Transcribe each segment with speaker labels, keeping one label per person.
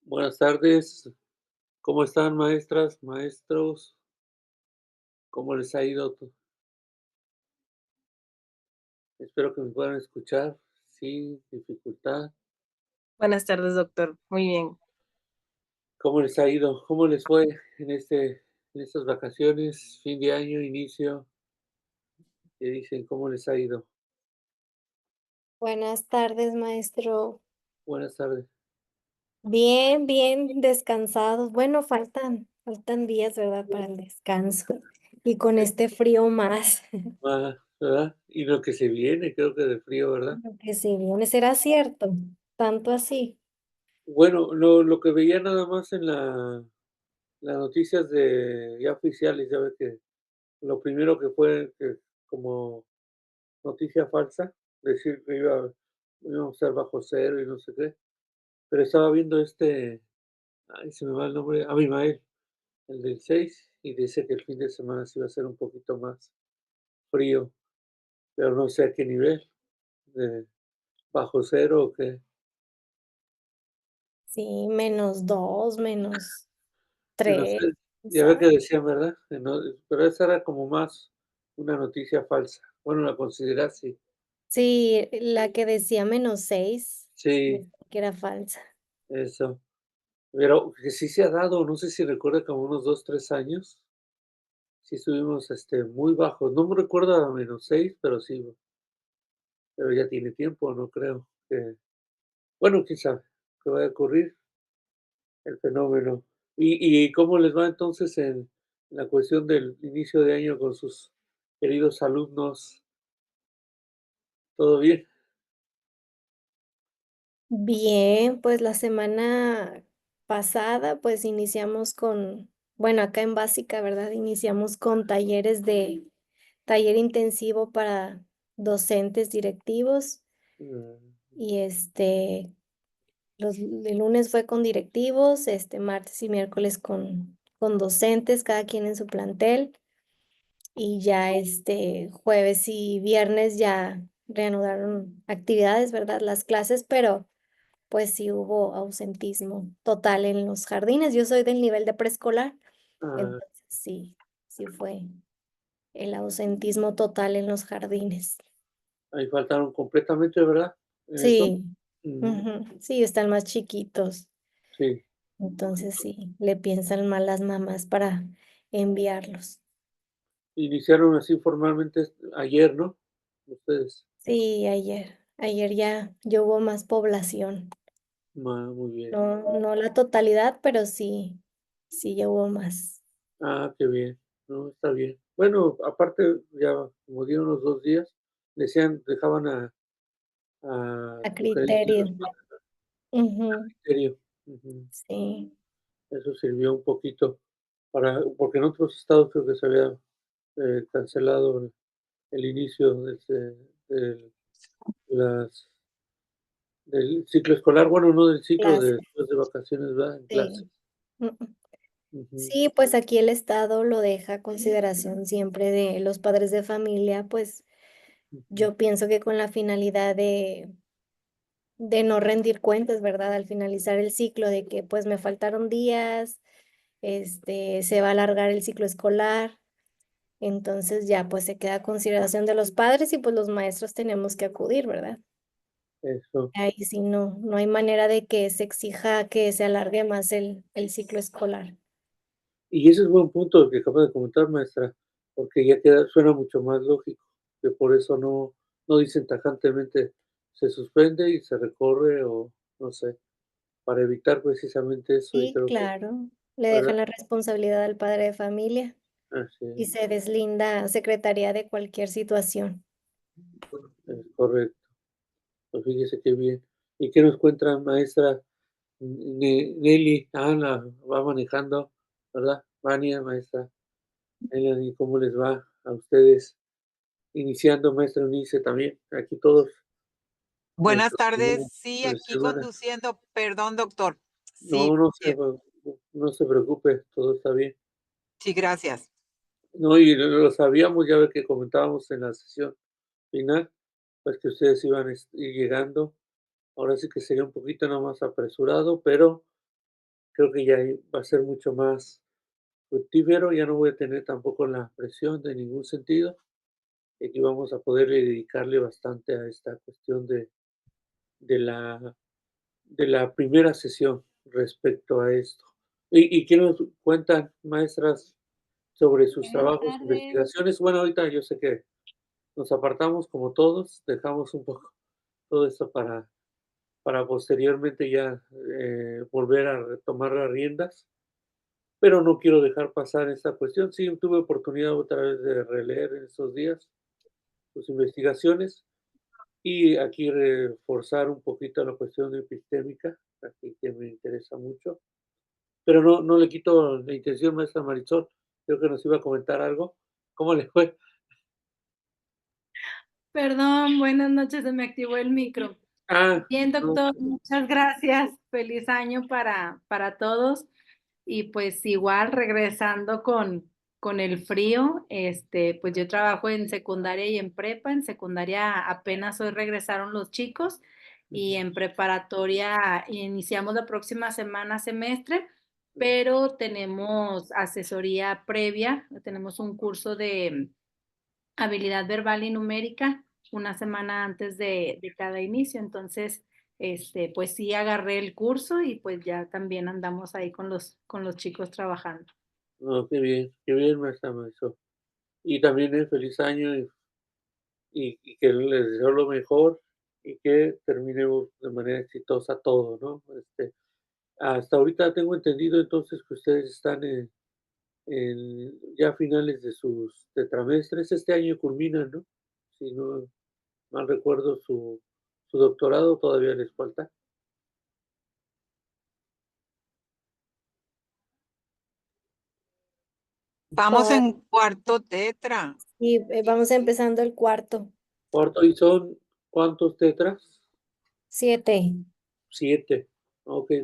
Speaker 1: Buenas tardes, ¿cómo están maestras, maestros? ¿Cómo les ha ido? Espero que me puedan escuchar sin dificultad.
Speaker 2: Buenas tardes, doctor. Muy bien.
Speaker 1: ¿Cómo les ha ido? ¿Cómo les fue en estas vacaciones, fin de año, inicio? ¿Qué dicen? ¿Cómo les ha ido?
Speaker 3: Buenas tardes, maestro.
Speaker 1: Buenas tardes.
Speaker 3: Bien, bien descansados. Bueno, faltan días, ¿verdad? Para el descanso. Y con este frío más.
Speaker 1: ¿Verdad? Y lo que se viene, creo que de frío, ¿verdad?
Speaker 3: Lo que se viene, ¿será cierto? Tanto así.
Speaker 1: Bueno, lo que veía nada más en las noticias de ya oficiales, ya ve que lo primero que fue que como noticia falsa, decir que íbamos a estar bajo cero y no sé qué, pero estaba viendo ay, se me va el nombre, Abimael, el del 6 y dice que el fin de semana sí va a ser un poquito más frío, pero no sé a qué nivel, de bajo cero o qué.
Speaker 3: Sí, -2,
Speaker 1: No sé,
Speaker 3: -3,
Speaker 1: ya ve que
Speaker 3: ¿sabe?
Speaker 1: decían, ¿verdad? Que no, pero esa era como más una noticia falsa. Bueno, la consideré así.
Speaker 3: Sí, la que decía -6,
Speaker 1: Sí,
Speaker 3: decía que era falsa.
Speaker 1: eso. Pero que sí se ha dado, no sé si recuerda como unos 2 3 años. Sí estuvimos, muy bajos. No me recuerdo a -6 pero sí, pero ya tiene tiempo, no creo que bueno, quién sabe qué vaya a ocurrir, el fenómeno. ¿Y cómo les va entonces en la cuestión del inicio de año con sus queridos alumnos? ¿Todo bien?
Speaker 3: Bien, pues la semana pasada, pues iniciamos bueno, acá en básica, ¿verdad? Iniciamos con taller intensivo para docentes directivos
Speaker 1: Mm,
Speaker 3: y el lunes fue con directivos, martes y miércoles con docentes, cada quien en su plantel, y ya jueves y viernes ya reanudaron actividades, ¿verdad? Las clases, pero pues sí hubo ausentismo total en los jardines. Yo soy del nivel de preescolar,
Speaker 1: ah,
Speaker 3: entonces sí fue el ausentismo total en los jardines.
Speaker 1: ahí faltaron completamente, ¿verdad? En eso.
Speaker 3: Sí,
Speaker 1: Mm,
Speaker 3: ujú, sí, están más chiquitos,
Speaker 1: sí.
Speaker 3: entonces sí, le piensan mal las mamás para enviarlos.
Speaker 1: Iniciaron así formalmente ayer, ¿no? Ustedes.
Speaker 3: Sí, ayer ya hubo más población,
Speaker 1: Muy bien.
Speaker 3: no la totalidad, pero sí ya hubo más.
Speaker 1: Ah, qué bien. No, está bien. Bueno, aparte, ya como dieron los 2 días, dejaban a
Speaker 3: A
Speaker 1: sugerencia
Speaker 3: criterio.
Speaker 1: los padres,
Speaker 3: Ujú,
Speaker 1: criterio. Ujú.
Speaker 3: sí.
Speaker 1: Eso sirvió un poquito porque en otros estados creo que se había, cancelado el inicio del las del ciclo escolar, bueno, no del ciclo, de
Speaker 3: Clases,
Speaker 1: después de vacaciones, ¿verdad? En clases.
Speaker 3: sí. Mm.
Speaker 1: Ujú,
Speaker 3: Sí, pues aquí el Estado lo deja a consideración siempre de los padres de familia, pues
Speaker 1: ujú.
Speaker 3: yo pienso que con la finalidad de no rendir cuentas, ¿verdad? Al finalizar el ciclo, de que pues me faltaron días, se va a alargar el ciclo escolar, entonces ya pues se queda a consideración de los padres y pues los maestros tenemos que acudir, ¿verdad?
Speaker 1: Eso.
Speaker 3: Ahí sí no hay manera de que se exija que se alargue más el ciclo escolar.
Speaker 1: Y ese es buen punto el que acaba de comentar, maestra, porque ya suena mucho más lógico, que por eso no dicen tajantemente se suspende y se recorre o no sé, para evitar precisamente eso y
Speaker 3: Sí,
Speaker 1: creo que,
Speaker 3: claro, le
Speaker 1: ¿verdad?
Speaker 3: dejan la responsabilidad al padre de familia
Speaker 1: Así
Speaker 3: y se deslinda secretaría de cualquier situación.
Speaker 1: es correcto. Pues fíjese qué bien. ¿Y qué nos cuenta, maestra Nelly? La va manejando, ¿verdad? Vania, maestra Nelly, ¿cómo les va a ustedes? Iniciando, maestra Eunice también, aquí todos
Speaker 2: Buenas
Speaker 1: nuestros
Speaker 2: tardes.
Speaker 1: primeros
Speaker 2: Sí,
Speaker 1: de
Speaker 2: aquí
Speaker 1: semana.
Speaker 2: conduciendo. Perdón, doctor.
Speaker 1: No,
Speaker 2: Sí,
Speaker 1: no se preocupe, todo está bien.
Speaker 2: sí, gracias.
Speaker 1: No, y lo sabíamos, ya ve que comentábamos en la sesión final, pues que ustedes iban ir llegando. Ahora sí que sería un poquito nada más apresurado, pero creo que ya ahí va a ser mucho más fructífero, ya no voy a tener tampoco la presión de ningún sentido, y aquí vamos a poder dedicarle bastante a esta cuestión de la de la primera sesión respecto a esto. ¿Y qué nos cuentan, maestras, sobre sus
Speaker 4: Buenas
Speaker 1: trabajos,
Speaker 4: tardes.
Speaker 1: investigaciones? Bueno, ahorita yo sé que nos apartamos como todos, dejamos un poco todo esto para posteriormente ya, volver a retomar las riendas, pero no quiero dejar pasar esta cuestión. Sí, tuve oportunidad otra vez de releer en estos días sus investigaciones y aquí reforzar un poquito la cuestión epistémica, aquí que me interesa mucho. Pero no le quito la intención, maestra Marisol, creo que nos iba a comentar algo. ¿Cómo le fue?
Speaker 4: Perdón, buenas noches, se me activó el micro. Bien,
Speaker 1: No,
Speaker 4: doctor, muchas gracias. Feliz año para todos. Y pues igual regresando con el frío, pues yo trabajo en secundaria y en prepa. En secundaria apenas hoy regresaron los chicos y en preparatoria iniciamos la próxima semana semestre, pero tenemos asesoría previa, tenemos un curso de habilidad verbal y numérica una semana antes de cada inicio. Entonces, pues sí agarré el curso y pues ya también andamos ahí con los chicos trabajando.
Speaker 1: no, qué bien, maestra Marisol. Y también, feliz año y que les deseo lo mejor y que terminemos de manera exitosa todo, ¿no? Hasta ahorita tengo entendido entonces que ustedes están ya a finales de sus tetramestres. Este año culminan, ¿no? Si no mal recuerdo, su doctorado todavía les falta.
Speaker 2: Vamos en cuarto tetra.
Speaker 3: Y vamos empezando el cuarto,
Speaker 1: Cuarto, ¿y son cuántos tetras?
Speaker 3: 7.
Speaker 1: 7. Okey,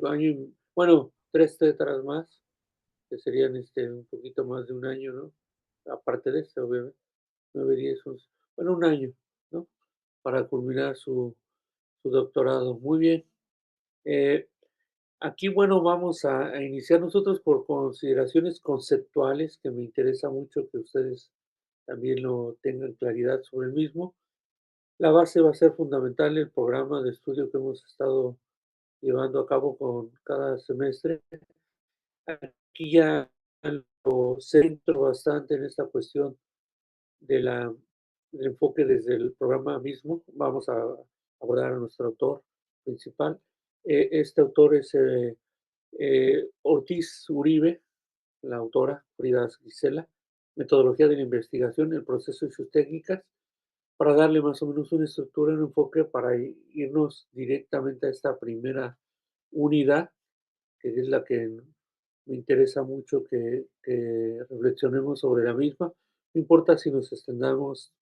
Speaker 1: bueno, 3 tetras más, que serían, un poquito más de un año, ¿no? Aparte de este, obviamente, 9, 10, 11, bueno, un año, ¿no? Para culminar su doctorado. Muy bien. Eh, Aquí, bueno, vamos a iniciar nosotros por consideraciones conceptuales, que me interesa mucho que ustedes también lo tengan claridad sobre el mismo. La base va a ser fundamental el programa de estudio que hemos estado llevando a cabo con cada semestre. Aquí ya lo centro bastante en esta cuestión de del enfoque desde el programa mismo. Vamos a abordar a nuestro autor principal. Este autor es Ortiz Uribe, la autora Frida Gisela, Metodología de la investigación, el proceso y sus técnicas, para darle más o menos una estructura, un enfoque para irnos directamente a esta primera unidad, que es la que me interesa mucho que reflexionemos sobre la misma. No importa si nos extendamos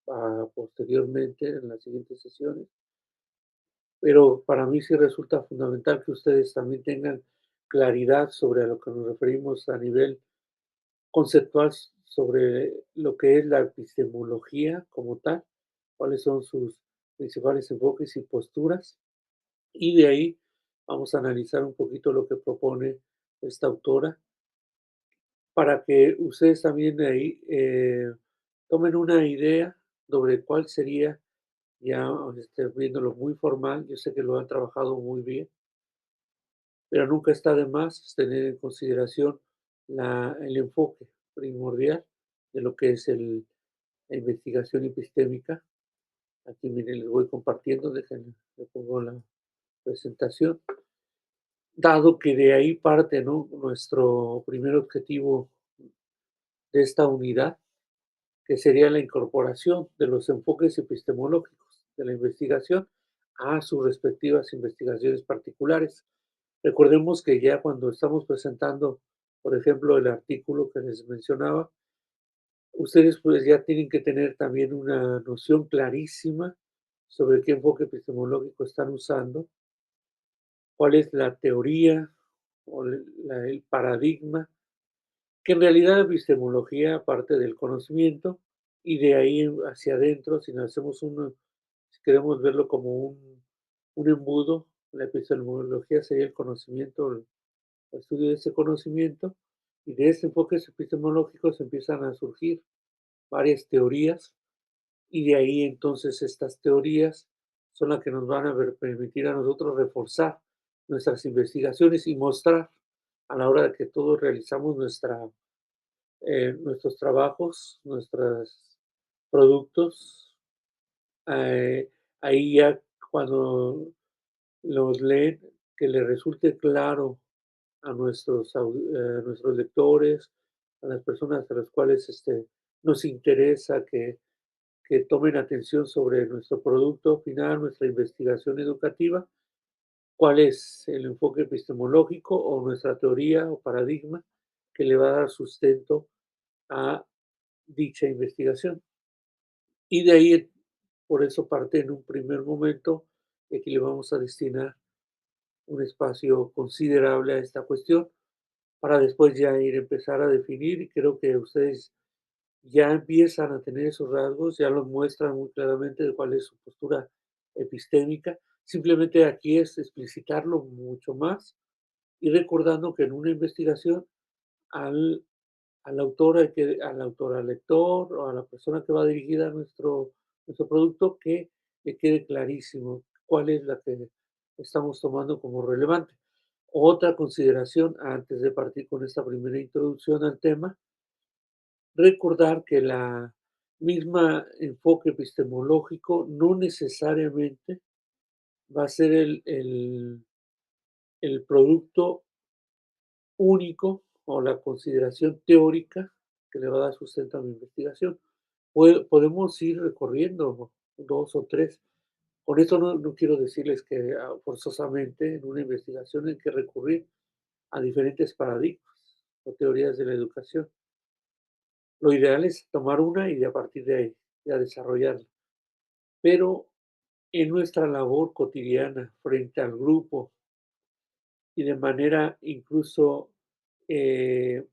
Speaker 1: posteriormente en las siguientes sesiones, pero para mí sí resulta fundamental que ustedes también tengan claridad sobre a lo que nos referimos a nivel conceptual sobre lo que es la epistemología como tal, cuáles son sus principales enfoques y posturas, y de ahí vamos a analizar un poquito lo que propone esta autora para que ustedes también de ahí tomen una idea sobre cuál sería, ya viéndolo muy formal, yo sé que lo han trabajado muy bien, pero nunca está de más tener en consideración el enfoque primordial de lo que es la investigación epistémica. Aquí miren, les voy compartiendo, déjenme, le pongo la presentación. Dado que de ahí parte, ¿no?, nuestro primer objetivo de esta unidad, que sería la incorporación de los enfoques epistemológicos de la investigación a sus respectivas investigaciones particulares. Recordemos que ya cuando estamos presentando, por ejemplo, el artículo que les mencionaba, ustedes pues ya tienen que tener también una noción clarísima sobre qué enfoque epistemológico están usando, cuál es la teoría o el paradigma, que en realidad la epistemología parte del conocimiento y de ahí hacia adentro, si queremos verlo como un embudo, la epistemología sería el conocimiento, al estudio de ese conocimiento, y de ese enfoque epistemológico se empiezan a surgir varias teorías, y de ahí entonces estas teorías son las que nos van a permitir a nosotros reforzar nuestras investigaciones y mostrar a la hora de que todos realizamos nuestros trabajos, nuestros productos. Ahí ya cuando los leen, que les resulte claro a nuestros lectores, a las personas a las cuales nos interesa que tomen atención sobre nuestro producto final, nuestra investigación educativa, cuál es el enfoque epistemológico o nuestra teoría o paradigma que le va a dar sustento a dicha investigación. Y de ahí, por eso parte en un primer momento, y aquí le vamos a destinar un espacio considerable a esta cuestión, para después ya empezar a definir, y creo que ustedes ya empiezan a tener esos rasgos, ya los muestran muy claramente de cuál es su postura epistémica. Simplemente aquí es explicitarlo mucho más y recordando que en una investigación al, al autor, al lector o a la persona que va dirigida a nuestro producto, que le quede clarísimo cuál es la que estamos tomando como relevante. Otra consideración antes de partir con esta primera introducción al tema, recordar que la misma enfoque epistemológico no necesariamente va a ser el producto único o la consideración teórica que le va a dar sustento a mi investigación. Podemos ir recorriendo 2 o 3. Con esto no quiero decirles que forzosamente en una investigación hay que recurrir a diferentes paradigmas o teorías de la educación. Lo ideal es tomar una y a partir de ahí ya desarrollarla. Pero en nuestra labor cotidiana frente al grupo y de manera incluso en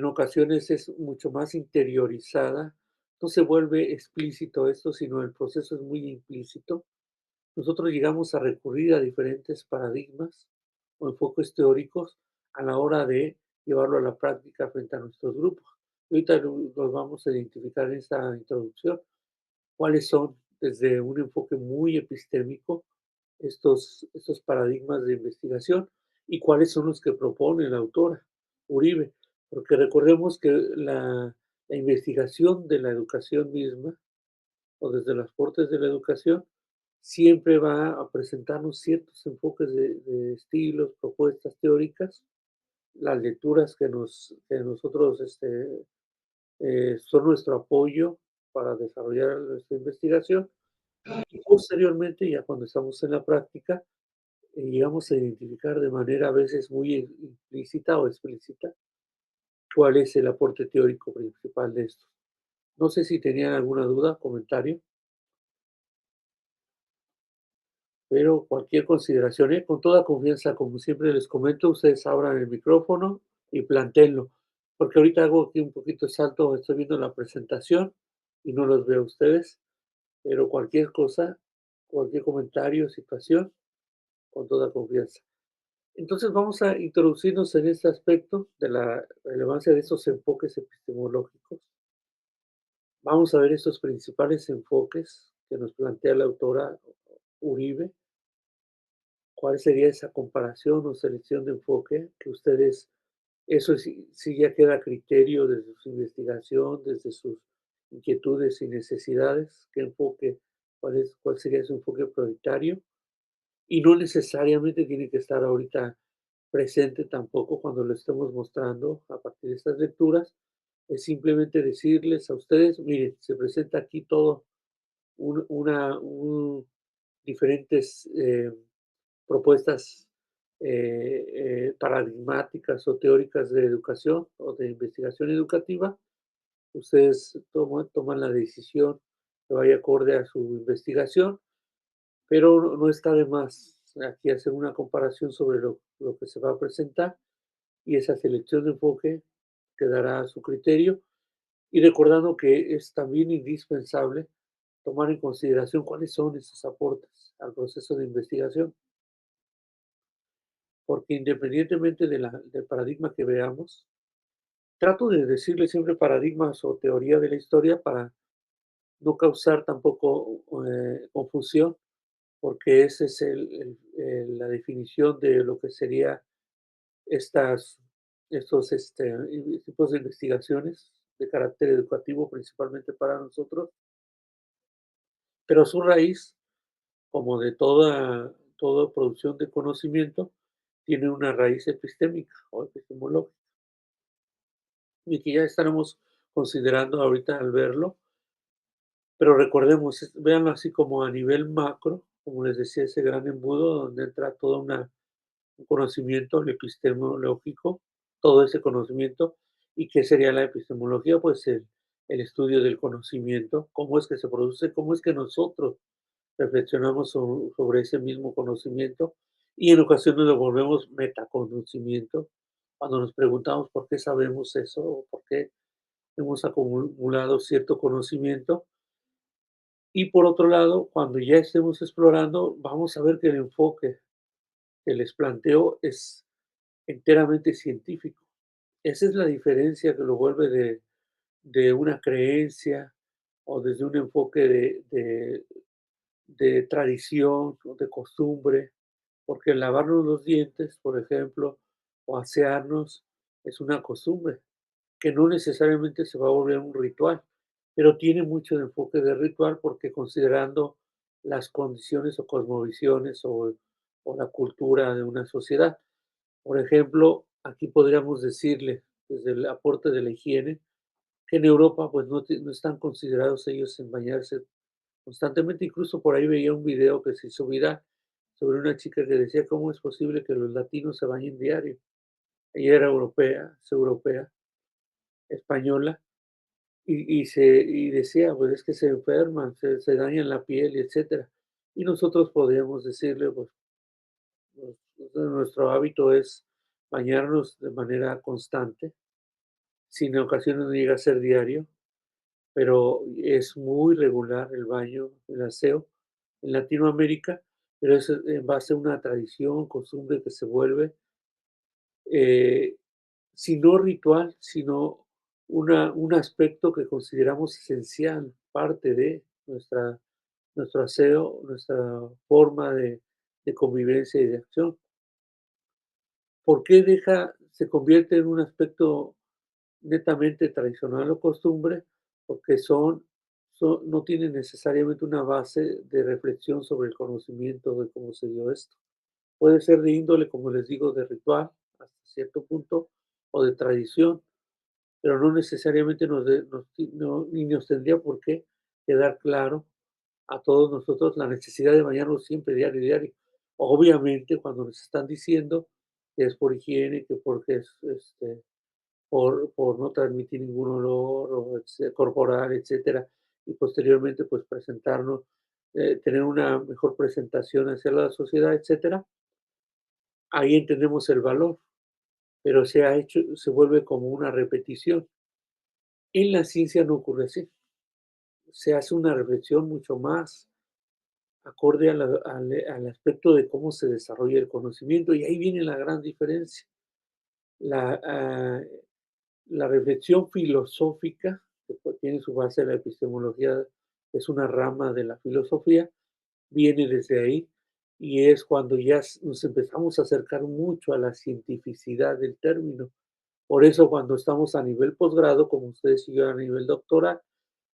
Speaker 1: ocasiones es mucho más interiorizada, no se vuelve explícito esto, sino el proceso es muy implícito. Nosotros llegamos a recurrir a diferentes paradigmas o enfoques teóricos a la hora de llevarlo a la práctica frente a nuestros grupos. Ahorita los vamos a identificar en esta introducción, cuáles son desde un enfoque muy epistémico estos paradigmas de investigación y cuáles son los que propone la autora Uribe, porque recordemos que la investigación de la educación misma o desde las cortes de la educación siempre va a presentarnos ciertos enfoques de estilos, propuestas teóricas, las lecturas que nosotros son nuestro apoyo para desarrollar nuestra investigación. Y posteriormente, ya cuando estamos en la práctica, llegamos a identificar de manera a veces muy implícita o explícita cuál es el aporte teórico principal de esto. No sé si tenían alguna duda, comentario, pero cualquier consideración, con toda confianza, como siempre les comento, ustedes abran el micrófono y plantéenlo, porque ahorita hago aquí un poquito de salto, estoy viendo la presentación y no los veo a ustedes, pero cualquier cosa, cualquier comentario, situación, con toda confianza. Entonces vamos a introducirnos en este aspecto de la relevancia de estos enfoques epistemológicos. Vamos a ver estos principales enfoques que nos plantea la autora Uribe. ¿Cuál sería esa comparación o selección de enfoque que ustedes, eso sí ya queda a criterio desde su investigación, desde sus inquietudes y necesidades? ¿Qué enfoque, cuál sería su enfoque prioritario? Y no necesariamente tiene que estar ahorita presente tampoco cuando lo estemos mostrando a partir de estas lecturas. Es simplemente decirles a ustedes, miren, se presenta aquí todo diferentes propuestas paradigmáticas o teóricas de educación o de investigación educativa. Ustedes toman la decisión que vaya acorde a su investigación, pero no está de más aquí hacer una comparación sobre lo que se va a presentar y esa selección de enfoque quedará a su criterio, y recordando que es también indispensable tomar en consideración cuáles son esos aportes al proceso de investigación. porque independientemente del paradigma que veamos, trato de decirle siempre paradigmas o teoría de la historia para no causar tampoco confusión, porque esa es la definición de lo que sería estas, estos tipos de investigaciones de carácter educativo, principalmente para nosotros, pero su raíz, como de toda producción de conocimiento, tiene una raíz epistémica o epistemológica, y que ya estaremos considerando ahorita al verlo, pero recordemos, véanlo así como a nivel macro, como les decía, ese gran embudo donde entra toda un conocimiento, el epistemológico, todo ese conocimiento. ¿Y qué sería la epistemología? Pues el estudio del conocimiento, cómo es que se produce, cómo es que nosotros reflexionamos sobre ese mismo conocimiento y en ocasiones lo volvemos metaconocimiento, cuando nos preguntamos por qué sabemos eso o por qué hemos acumulado cierto conocimiento. Y por otro lado, cuando ya estemos explorando, vamos a ver que el enfoque que les planteo es enteramente científico. Esa es la diferencia que lo vuelve de una creencia o desde un enfoque de tradición o de costumbre, porque lavarnos los dientes, por ejemplo, o asearnos, es una costumbre que no necesariamente se va a volver un ritual, pero tiene mucho de enfoque de ritual porque considerando las condiciones o cosmovisiones o la cultura de una sociedad. Por ejemplo, aquí podríamos decirle, desde el aporte de la higiene, que en Europa pues no están considerados ellos en bañarse constantemente. Incluso por ahí veía un video que se hizo viral sobre una chica que decía cómo es posible que los latinos se bañen diario. Ella era europea, es europea, española, y decía, pues es que se enferman, se dañan la piel, y etcétera. Y nosotros podríamos decirle, pues nuestro hábito es bañarnos de manera constante, si en ocasiones no llega a ser diario, pero es muy regular el baño, el aseo en Latinoamérica, pero es en base a una tradición, costumbre que se vuelve, eh, si no ritual, sino un aspecto que consideramos esencial, parte de nuestro aseo, nuestra forma de convivencia y de acción. ¿Por qué se convierte en un aspecto netamente tradicional o costumbre? Porque no tienen necesariamente una base de reflexión sobre el conocimiento de cómo se dio esto. Puede ser de índole, como les digo, de ritual hasta cierto punto o de tradición, pero no necesariamente ni nos tendría por qué quedar claro a todos nosotros la necesidad de bañarnos siempre, diario, diario. Obviamente, cuando nos están diciendo que es por higiene, que porque es por no transmitir ningún olor corporal, etcétera, y posteriormente, pues presentarnos, tener una mejor presentación hacia la sociedad, etcétera, ahí entendemos el valor, pero se vuelve como una repetición. En la ciencia no ocurre así. Se hace una reflexión mucho más acorde al aspecto de cómo se desarrolla el conocimiento, y ahí viene la gran diferencia. La, ah, la reflexión filosófica, que tiene su base en la epistemología, es una rama de la filosofía, viene desde ahí, y es cuando ya nos empezamos a acercar mucho a la cientificidad del término. Por eso cuando estamos a nivel posgrado, como ustedes y yo a nivel doctoral,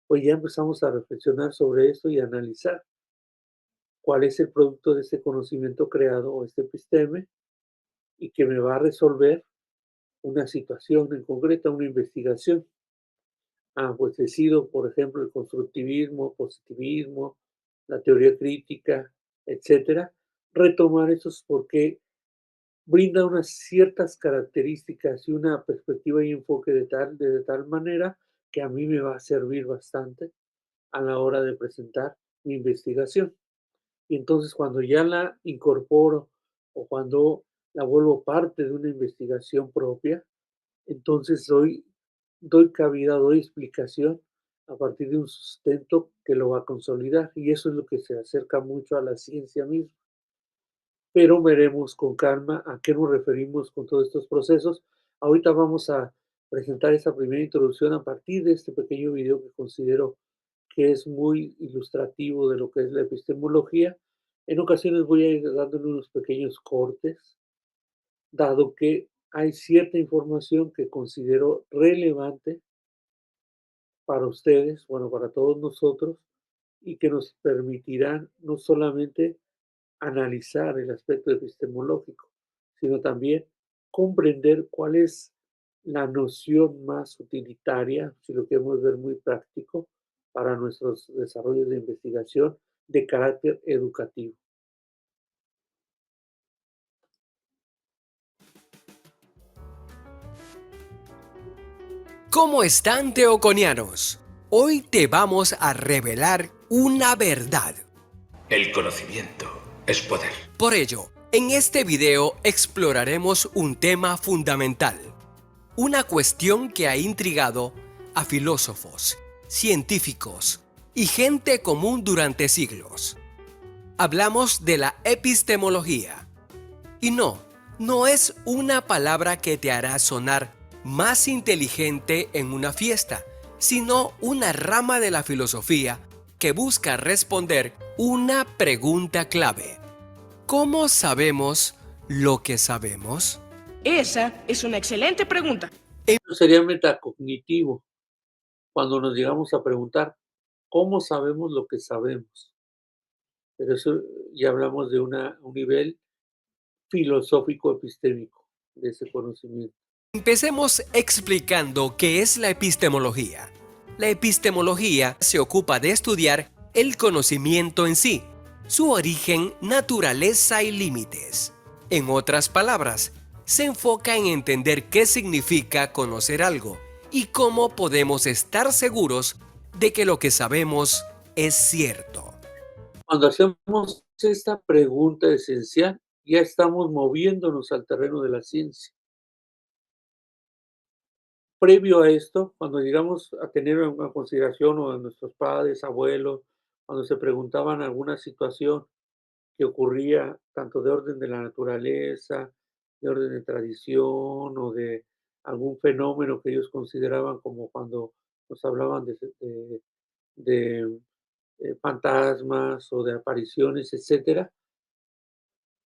Speaker 1: pues ya empezamos a reflexionar sobre esto y a analizar cuál es el producto de este conocimiento creado o este episteme y que me va a resolver una situación en concreta, una investigación. Pues decido, por ejemplo, el constructivismo, positivismo, la teoría crítica, etcétera, retomar esos porque brinda unas ciertas características y una perspectiva y enfoque de tal manera que a mí me va a servir bastante a la hora de presentar mi investigación. Y entonces cuando ya la incorporo o cuando la vuelvo parte de una investigación propia, entonces doy cabida, doy explicación a partir de un sustento que lo va a consolidar. Y eso es lo que se acerca mucho a la ciencia misma. pero veremos con calma a qué nos referimos con todos estos procesos. Ahorita vamos a presentar esa primera introducción a partir de este pequeño video que considero que es muy ilustrativo de lo que es la epistemología. En ocasiones voy a ir dándole unos pequeños cortes, dado que hay cierta información que considero relevante para ustedes, bueno, para todos nosotros, y que nos permitirán no solamente analizar el aspecto epistemológico, sino también comprender cuál es la noción más utilitaria, si lo queremos ver muy práctico, para nuestros desarrollos de investigación de carácter educativo.
Speaker 5: ¿Cómo están, teoconianos? Hoy te vamos a revelar una verdad.
Speaker 6: El conocimiento es poder.
Speaker 5: Por ello, en este video exploraremos un tema fundamental, una cuestión que ha intrigado a filósofos, científicos y gente común durante siglos. Hablamos de la epistemología. Y no es una palabra que te hará sonar más inteligente en una fiesta, sino una rama de la filosofía que busca responder una pregunta clave. ¿Cómo sabemos lo que sabemos?
Speaker 7: Esa es una excelente pregunta.
Speaker 1: Eso sería metacognitivo, cuando nos llegamos a preguntar cómo sabemos lo que sabemos. Pero eso ya hablamos de un nivel filosófico epistémico de ese conocimiento.
Speaker 5: Empecemos explicando qué es la epistemología. La epistemología se ocupa de estudiar el conocimiento en sí, su origen, naturaleza y límites. En otras palabras, se enfoca en entender qué significa conocer algo y cómo podemos estar seguros de que lo que sabemos es cierto.
Speaker 1: Cuando hacemos esta pregunta esencial, ya estamos moviéndonos al terreno de la ciencia. Previo a esto, cuando llegamos a tener una consideración o a nuestros padres, abuelos, cuando se preguntaban alguna situación que ocurría tanto de orden de la naturaleza, de orden de tradición o de algún fenómeno que ellos consideraban como cuando nos hablaban de fantasmas o de apariciones, etcétera,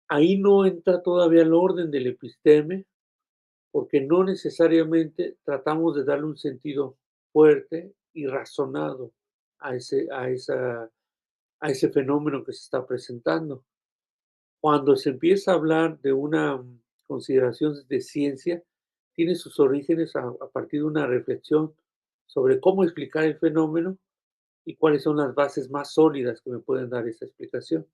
Speaker 1: ahí no entra todavía el orden del episteme, porque no necesariamente tratamos de darle un sentido fuerte y razonado a ese fenómeno que se está presentando. Cuando se empieza a hablar de una consideración de ciencia, tiene sus orígenes a partir de una reflexión sobre cómo explicar el fenómeno y cuáles son las bases más sólidas que me pueden dar esa explicación.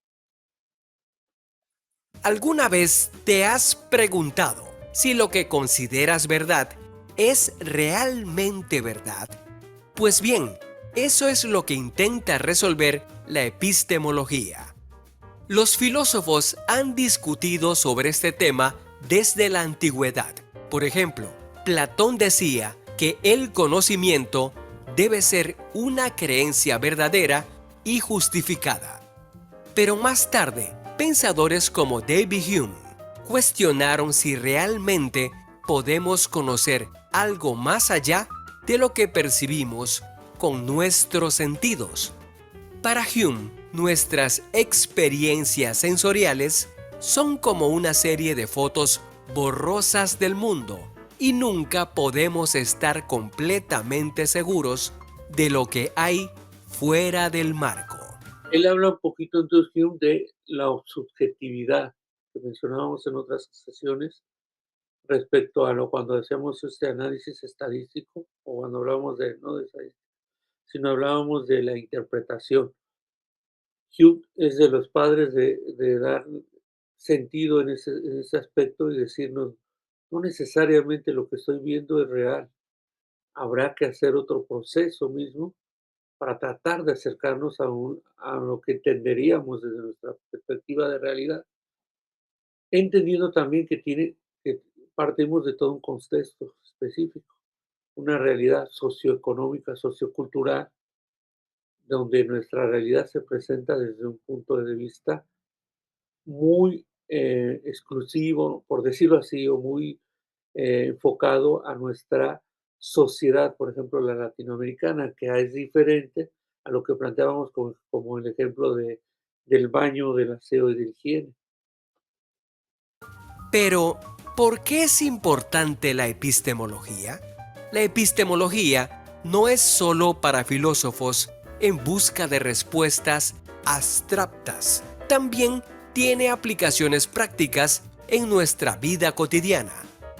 Speaker 5: ¿Alguna vez te has preguntado si lo que consideras verdad es realmente verdad? Pues bien, eso es lo que intenta resolver la epistemología. Los filósofos han discutido sobre este tema desde la antigüedad. Por ejemplo, Platón decía que el conocimiento debe ser una creencia verdadera y justificada. Pero más tarde, pensadores como David Hume cuestionaron si realmente podemos conocer algo más allá de lo que percibimos con nuestros sentidos. Para Hume, nuestras experiencias sensoriales son como una serie de fotos borrosas del mundo y nunca podemos estar completamente seguros de lo que hay fuera del marco.
Speaker 1: Él habla un poquito entonces Hume de la subjetividad que mencionábamos en otras sesiones respecto a cuando hacíamos este análisis estadístico o cuando hablábamos no de estadística, sino hablábamos de la interpretación. Hume es de los padres de dar sentido en ese aspecto y decirnos, no necesariamente lo que estoy viendo es real. Habrá que hacer otro proceso mismo para tratar de acercarnos a lo que entenderíamos desde nuestra perspectiva de realidad, entendiendo también que partimos de todo un contexto específico, una realidad socioeconómica, sociocultural, donde nuestra realidad se presenta desde un punto de vista muy exclusivo, por decirlo así, o muy enfocado a nuestra sociedad, por ejemplo, la latinoamericana, que es diferente a lo que planteábamos como el ejemplo del baño, del aseo y de la higiene.
Speaker 5: Pero, ¿por qué es importante la epistemología? La epistemología no es solo para filósofos en busca de respuestas abstractas. También tiene aplicaciones prácticas en nuestra vida cotidiana.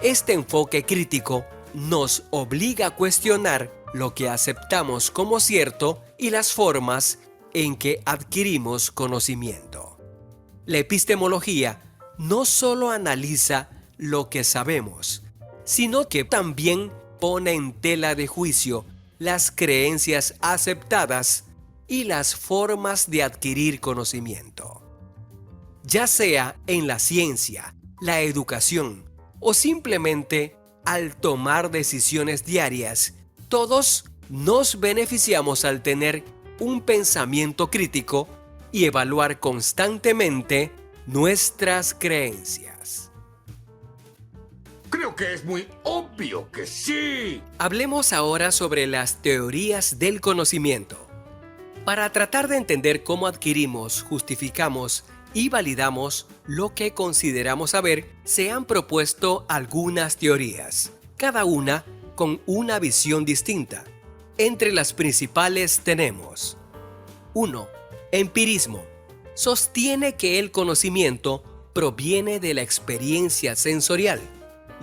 Speaker 5: Este enfoque crítico nos obliga a cuestionar lo que aceptamos como cierto y las formas en que adquirimos conocimiento. La epistemología no solo analiza lo que sabemos, sino que también pone en tela de juicio las creencias aceptadas y las formas de adquirir conocimiento. Ya sea en la ciencia, la educación o simplemente al tomar decisiones diarias, todos nos beneficiamos al tener un pensamiento crítico y evaluar constantemente nuestras creencias.
Speaker 6: Creo que es muy obvio que sí.
Speaker 5: Hablemos ahora sobre las teorías del conocimiento. Para tratar de entender cómo adquirimos, justificamos y validamos lo que consideramos saber, se han propuesto algunas teorías, cada una con una visión distinta. Entre las principales tenemos 1. Empirismo. Sostiene que el conocimiento proviene de la experiencia sensorial.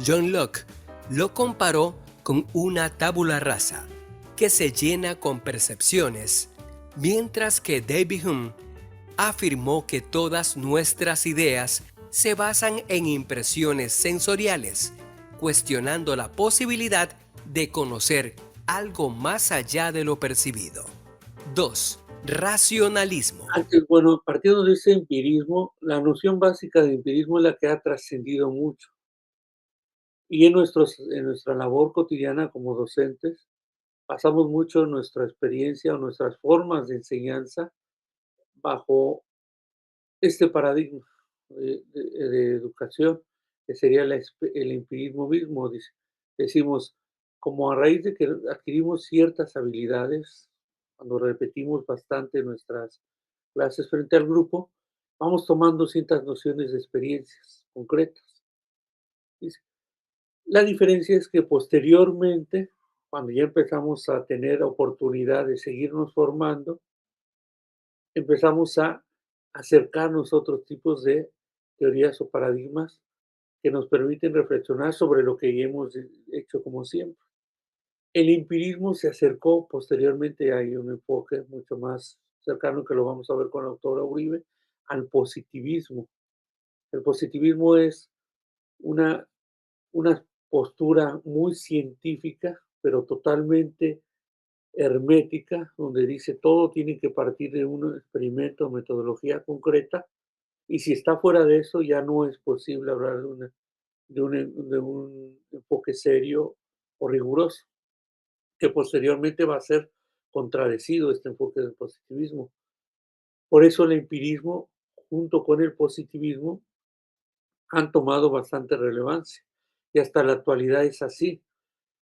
Speaker 5: John Locke lo comparó con una tabula rasa que se llena con percepciones, mientras que David Hume afirmó que todas nuestras ideas se basan en impresiones sensoriales, cuestionando la posibilidad de conocer algo más allá de lo percibido. 2. Racionalismo.
Speaker 1: Bueno, partiendo de ese empirismo, la noción básica de empirismo es la que ha trascendido mucho. Y en nuestra labor cotidiana como docentes, pasamos mucho nuestra experiencia o nuestras formas de enseñanza bajo este paradigma de educación, que sería el empirismo mismo. Decimos, como a raíz de que adquirimos ciertas habilidades, cuando repetimos bastante nuestras clases frente al grupo, vamos tomando ciertas nociones de experiencias concretas. Dice, la diferencia es que posteriormente, cuando ya empezamos a tener oportunidad de seguirnos formando, empezamos a acercarnos a otros tipos de teorías o paradigmas que nos permiten reflexionar sobre lo que ya hemos hecho como siempre. El empirismo se acercó posteriormente, hay un enfoque mucho más cercano que lo vamos a ver con la autora Uribe, al positivismo. El positivismo es una postura muy científica, pero totalmente hermética, donde dice todo tiene que partir de un experimento o metodología concreta, y si está fuera de eso ya no es posible hablar de un enfoque serio o riguroso, que posteriormente va a ser contradecido este enfoque del positivismo. Por eso el empirismo, junto con el positivismo, han tomado bastante relevancia, y hasta la actualidad es así.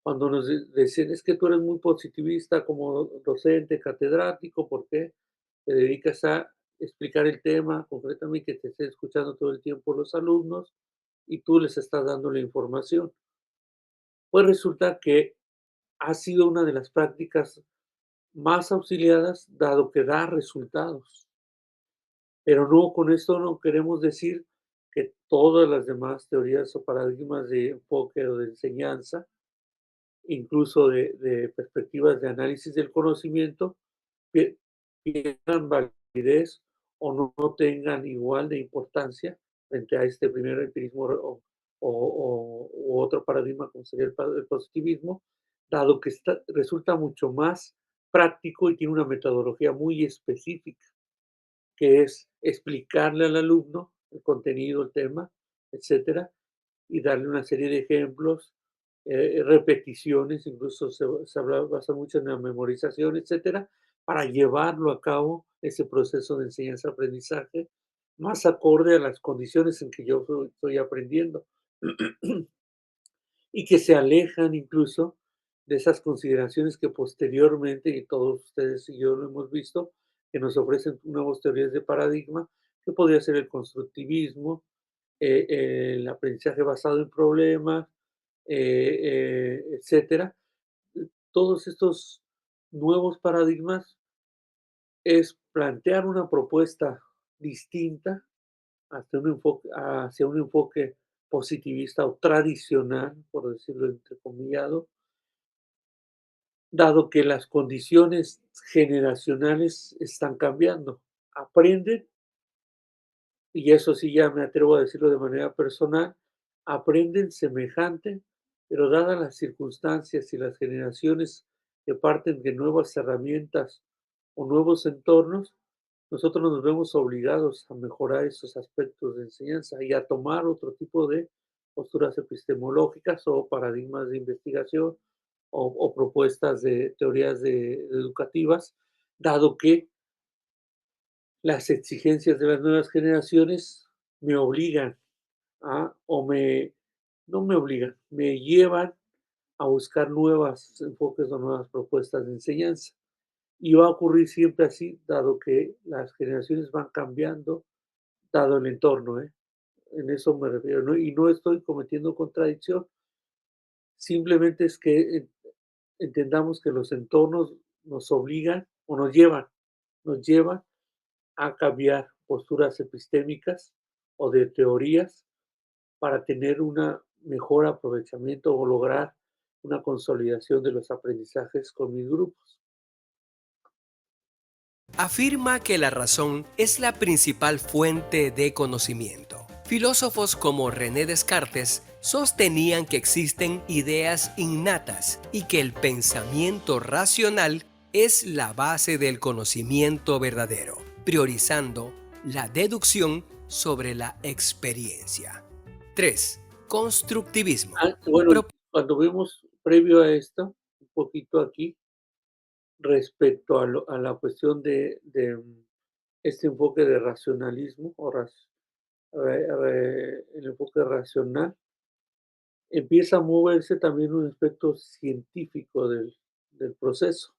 Speaker 1: Cuando nos decían, es que tú eres muy positivista como docente, catedrático, ¿por qué te dedicas a explicar el tema concretamente, que te estén escuchando todo el tiempo los alumnos y tú les estás dando la información? Pues resulta que ha sido una de las prácticas más auxiliadas, dado que da resultados. Pero no, con esto no queremos decir que todas las demás teorías o paradigmas de enfoque o de enseñanza, incluso de perspectivas de análisis del conocimiento, pierdan validez o no tengan igual de importancia frente a este primer empirismo u otro paradigma como sería el positivismo, dado que resulta mucho más práctico y tiene una metodología muy específica, que es explicarle al alumno el contenido, el tema, etcétera, y darle una serie de ejemplos, repeticiones, incluso se basa mucho en la memorización, etcétera, para llevarlo a cabo ese proceso de enseñanza-aprendizaje más acorde a las condiciones en que yo estoy aprendiendo y que se alejan incluso de esas consideraciones que posteriormente, y todos ustedes y yo lo hemos visto, que nos ofrecen nuevas teorías de paradigma, que podría ser el constructivismo, el aprendizaje basado en problemas, etcétera. Todos estos nuevos paradigmas es plantear una propuesta distinta hacia un enfoque positivista o tradicional, por decirlo entrecomillado, dado que las condiciones generacionales están cambiando. Aprenden, y eso sí ya me atrevo a decirlo de manera personal, aprenden semejante, pero dadas las circunstancias y las generaciones que parten de nuevas herramientas o nuevos entornos, nosotros nos vemos obligados a mejorar esos aspectos de enseñanza y a tomar otro tipo de posturas epistemológicas o paradigmas de investigación o propuestas de teorías educativas, dado que las exigencias de las nuevas generaciones me obligan no me obligan, me llevan a buscar nuevos enfoques o nuevas propuestas de enseñanza. Y va a ocurrir siempre así, dado que las generaciones van cambiando, dado el entorno, ¿eh? En eso me refiero, ¿no? Y no estoy cometiendo contradicción, simplemente es que entendamos que los entornos nos obligan o nos llevan a cambiar posturas epistémicas o de teorías para tener un mejor aprovechamiento o lograr una consolidación de los aprendizajes con mis grupos.
Speaker 5: Afirma que la razón es la principal fuente de conocimiento. Filósofos como René Descartes sostenían que existen ideas innatas y que el pensamiento racional es la base del conocimiento verdadero, priorizando la deducción sobre la experiencia. 3. Constructivismo.
Speaker 1: Bueno, cuando vemos previo a esto, un poquito aquí, respecto a la cuestión de este enfoque de racionalismo el enfoque racional, empieza a moverse también un aspecto científico del proceso,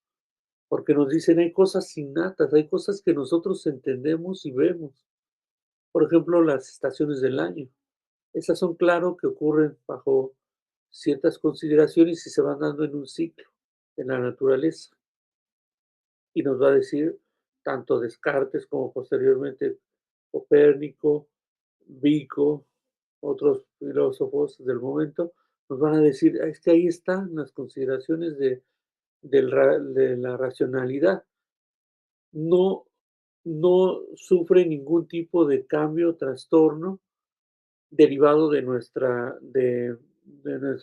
Speaker 1: porque nos dicen hay cosas innatas, hay cosas que nosotros entendemos y vemos. Por ejemplo, las estaciones del año. Esas son claro que ocurren bajo ciertas consideraciones y se van dando en un ciclo en la naturaleza. Y nos va a decir tanto Descartes como posteriormente Copérnico, Vico, otros filósofos del momento, nos van a decir, es que ahí están las consideraciones de la racionalidad. No, no sufre ningún tipo de cambio o trastorno derivado de nuestra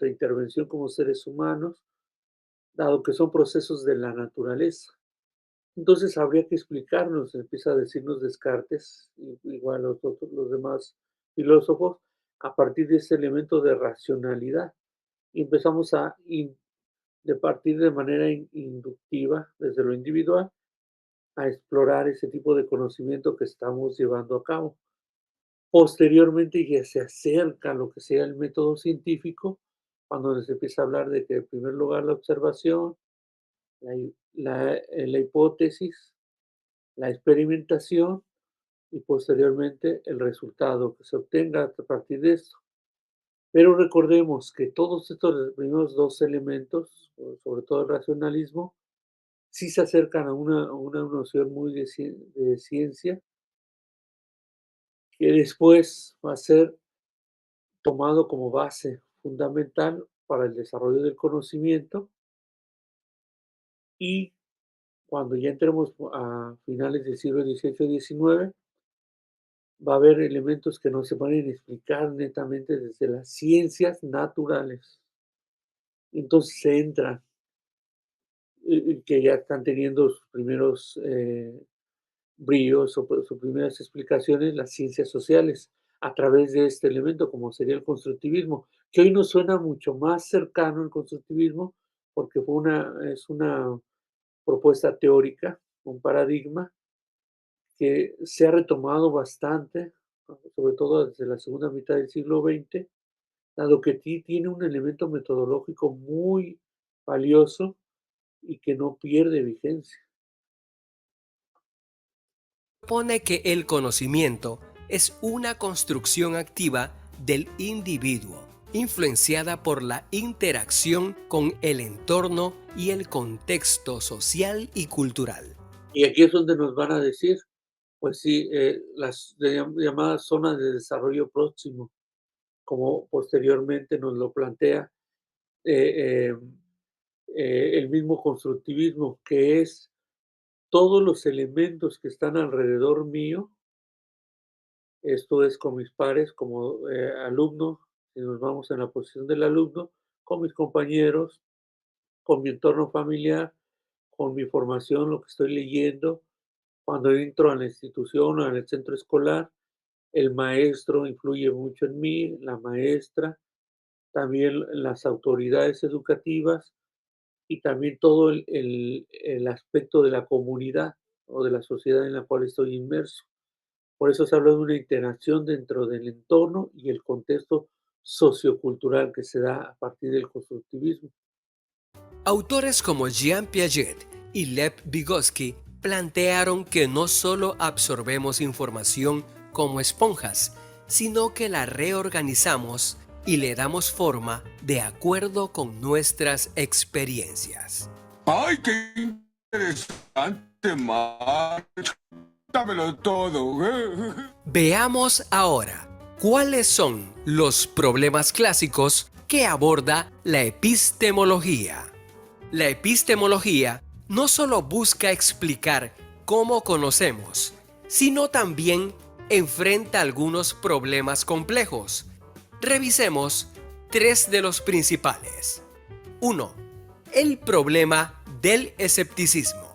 Speaker 1: intervención como seres humanos, dado que son procesos de la naturaleza. Entonces habría que explicarnos, empieza a decirnos Descartes, igual los demás filósofos, a partir de ese elemento de racionalidad. Y empezamos de partir de manera inductiva, desde lo individual, a explorar ese tipo de conocimiento que estamos llevando a cabo. Posteriormente ya se acerca a lo que sea el método científico, cuando se empieza a hablar de que en primer lugar la observación, la hipótesis, la experimentación y posteriormente el resultado que se obtenga a partir de esto. Pero recordemos que todos estos primeros dos elementos, sobre todo el racionalismo, sí se acercan a una noción muy de ciencia, que después va a ser tomado como base fundamental para el desarrollo del conocimiento y cuando ya entremos a finales del siglo XVIII y XIX, va a haber elementos que no se pueden explicar netamente desde las ciencias naturales. Entonces se entra, que ya están teniendo sus primeros bríos o sus primeras explicaciones, las ciencias sociales, a través de este elemento, como sería el constructivismo, que hoy nos suena mucho más cercano al constructivismo, porque es una propuesta teórica, un paradigma, que se ha retomado bastante, sobre todo desde la segunda mitad del siglo XX, dado que tiene un elemento metodológico muy valioso y que no pierde vigencia.
Speaker 5: Propone que el conocimiento es una construcción activa del individuo, influenciada por la interacción con el entorno y el contexto social y cultural.
Speaker 1: Y aquí es donde nos van a decir, pues sí, las llamadas zonas de desarrollo próximo, como posteriormente nos lo plantea el mismo constructivismo, que es todos los elementos que están alrededor mío, esto es con mis pares como alumno, si nos vamos en la posición del alumno, con mis compañeros, con mi entorno familiar, con mi formación, lo que estoy leyendo, cuando entro a la institución o al centro escolar, el maestro influye mucho en mí, la maestra, también las autoridades educativas y también todo el aspecto de la comunidad o de la sociedad en la cual estoy inmerso. Por eso se habla de una interacción dentro del entorno y el contexto sociocultural que se da a partir del constructivismo.
Speaker 5: Autores como Jean Piaget y Lev Vygotsky plantearon que no solo absorbemos información como esponjas, sino que la reorganizamos y le damos forma de acuerdo con nuestras experiencias.
Speaker 6: ¡Ay, qué interesante, Marge! Dámelo todo.
Speaker 5: Veamos ahora cuáles son los problemas clásicos que aborda la epistemología. La epistemología no solo busca explicar cómo conocemos, sino también enfrenta algunos problemas complejos. Revisemos 3 de los principales. 1. El problema del escepticismo.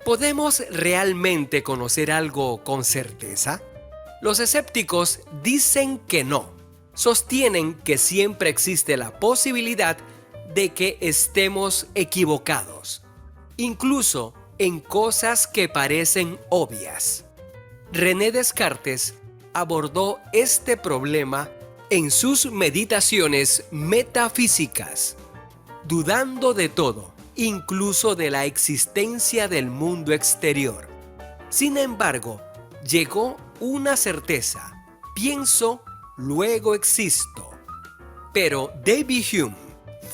Speaker 5: ¿Podemos realmente conocer algo con certeza? Los escépticos dicen que no. Sostienen que siempre existe la posibilidad de que estemos equivocados, incluso en cosas que parecen obvias. René Descartes abordó este problema en sus meditaciones metafísicas, dudando de todo, incluso de la existencia del mundo exterior. Sin embargo, llegó una certeza: pienso, luego existo. Pero David Hume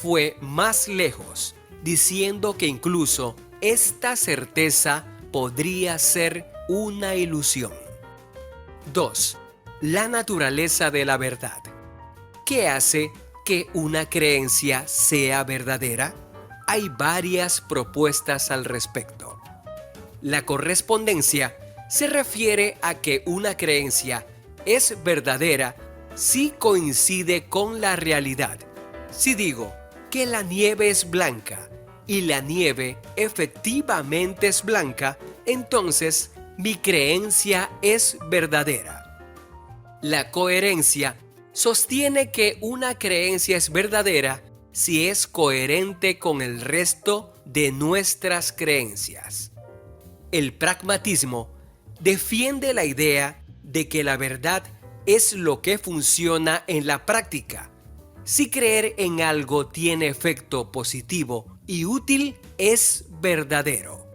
Speaker 5: fue más lejos, diciendo que incluso esta certeza podría ser una ilusión. 2. La naturaleza de la verdad. ¿Qué hace que una creencia sea verdadera? Hay varias propuestas al respecto. La correspondencia se refiere a que una creencia es verdadera si coincide con la realidad. Si digo que la nieve es blanca y la nieve efectivamente es blanca, entonces mi creencia es verdadera. La coherencia sostiene que una creencia es verdadera si es coherente con el resto de nuestras creencias. El pragmatismo defiende la idea de que la verdad es lo que funciona en la práctica. Si creer en algo tiene efecto positivo y útil, es verdadero.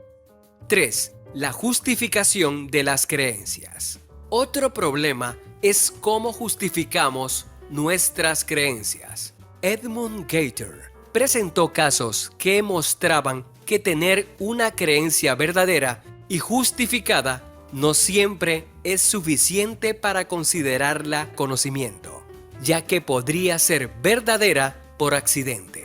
Speaker 5: 3. La justificación de las creencias. Otro problema es cómo justificamos nuestras creencias. Edmund Gator presentó casos que mostraban que tener una creencia verdadera y justificada no siempre es suficiente para considerarla conocimiento, ya que podría ser verdadera por accidente.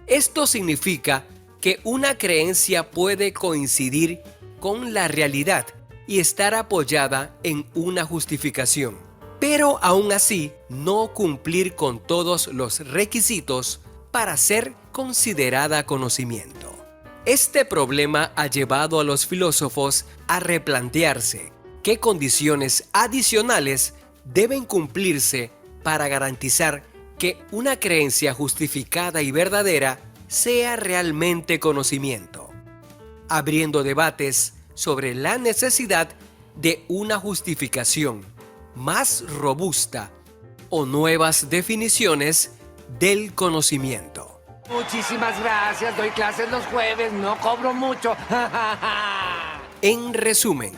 Speaker 5: Esto significa que una creencia puede coincidir con la realidad y estar apoyada en una justificación, pero aún así no cumplir con todos los requisitos para ser considerada conocimiento. Este problema ha llevado a los filósofos a replantearse qué condiciones adicionales deben cumplirse para garantizar que una creencia justificada y verdadera sea realmente conocimiento, abriendo debates sobre la necesidad de una justificación más robusta o nuevas definiciones del conocimiento.
Speaker 8: Muchísimas gracias, doy clases los jueves, no cobro mucho.
Speaker 5: En resumen,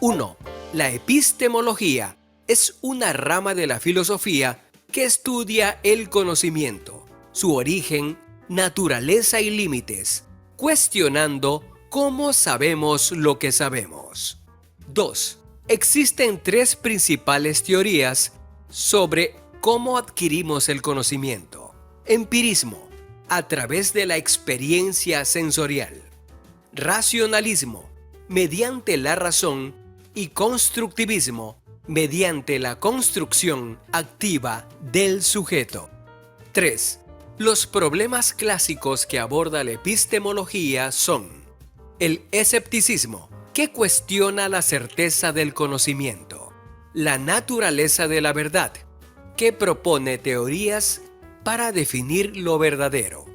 Speaker 5: 1. La epistemología es una rama de la filosofía que estudia el conocimiento, su origen, naturaleza y límites, cuestionando cómo sabemos lo que sabemos. 2. Existen 3 principales teorías sobre cómo adquirimos el conocimiento. Empirismo, a través de la experiencia sensorial. Racionalismo, mediante la razón. Y constructivismo, mediante la construcción activa del sujeto. 3. Los problemas clásicos que aborda la epistemología son el escepticismo, que cuestiona la certeza del conocimiento, la naturaleza de la verdad, que propone teorías para definir lo verdadero,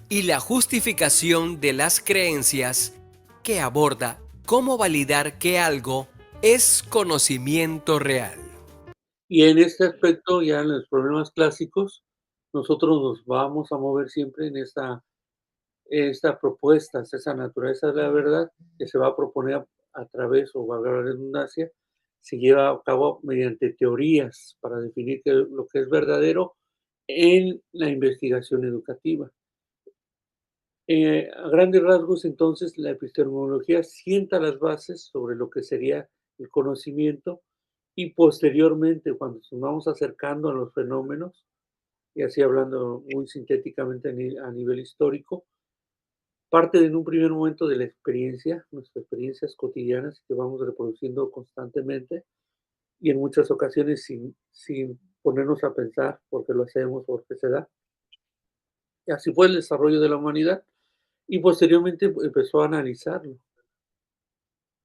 Speaker 5: y la justificación de las creencias, que aborda cómo validar que algo es conocimiento real.
Speaker 1: Y en este aspecto, ya en los problemas clásicos, nosotros nos vamos a mover siempre en esta propuesta, esa naturaleza de la verdad que se va a proponer a través, o valga la redundancia, se lleva a cabo mediante teorías para definir lo que es verdadero en la investigación educativa. A grandes rasgos, entonces, la epistemología sienta las bases sobre lo que sería el conocimiento, y posteriormente, cuando nos vamos acercando a los fenómenos, y así hablando muy sintéticamente a nivel histórico, parte en un primer momento de la experiencia, nuestras experiencias cotidianas que vamos reproduciendo constantemente, y en muchas ocasiones sin ponernos a pensar porque lo hacemos, porque se da. Y así fue el desarrollo de la humanidad, y posteriormente empezó a analizarlo,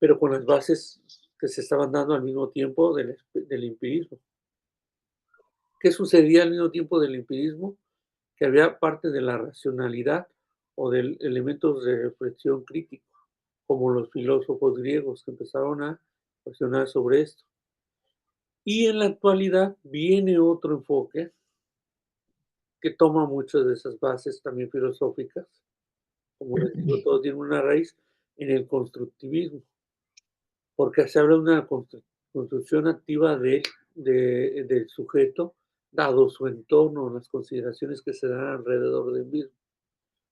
Speaker 1: pero con las bases que se estaban dando al mismo tiempo del empirismo. ¿Qué sucedía al mismo tiempo del empirismo? Que había parte de la racionalidad o de elementos de reflexión crítico, como los filósofos griegos que empezaron a cuestionar sobre esto. Y en la actualidad viene otro enfoque que toma muchas de esas bases también filosóficas, como les digo, todo tiene una raíz en el constructivismo, porque se habla de una construcción activa del sujeto, dado su entorno, las consideraciones que se dan alrededor del mismo.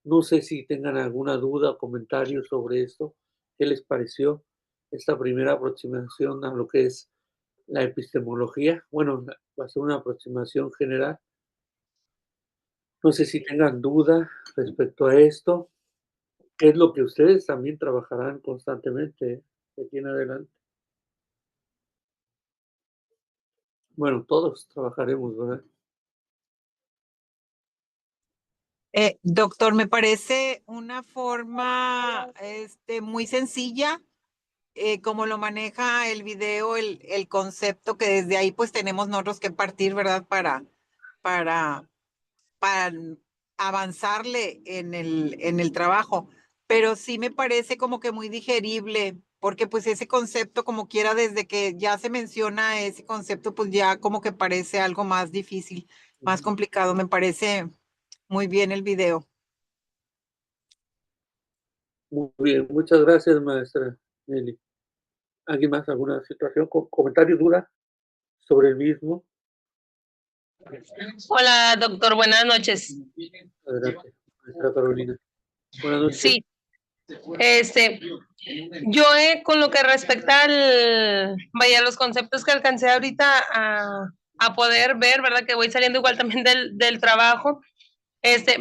Speaker 1: No sé si tengan alguna duda o comentario sobre esto. ¿Qué les pareció esta primera aproximación a lo que es la epistemología? Bueno, va a ser una aproximación general. No sé si tengan duda respecto a esto. ¿Qué es lo que ustedes también trabajarán constantemente de aquí en adelante? Bueno, todos trabajaremos, ¿verdad?
Speaker 2: Doctor, me parece una forma muy sencilla, como lo maneja el video, el concepto, que desde ahí pues tenemos nosotros que partir, ¿verdad? Para avanzarle en el trabajo. Pero sí me parece como que muy digerible, porque pues ese concepto, como quiera, desde que ya se menciona ese concepto, pues ya como que parece algo más difícil, más complicado. Me parece muy bien el video.
Speaker 1: Muy bien, muchas gracias, maestra Nelly. ¿Alguien más? ¿Alguna situación, comentario, duda sobre el mismo?
Speaker 9: Hola, doctor, buenas noches.
Speaker 1: Adelante, maestra Carolina. Buenas noches.
Speaker 9: Sí, yo con lo que respecta los conceptos que alcancé ahorita a poder ver, ¿verdad? Que voy saliendo igual también del trabajo.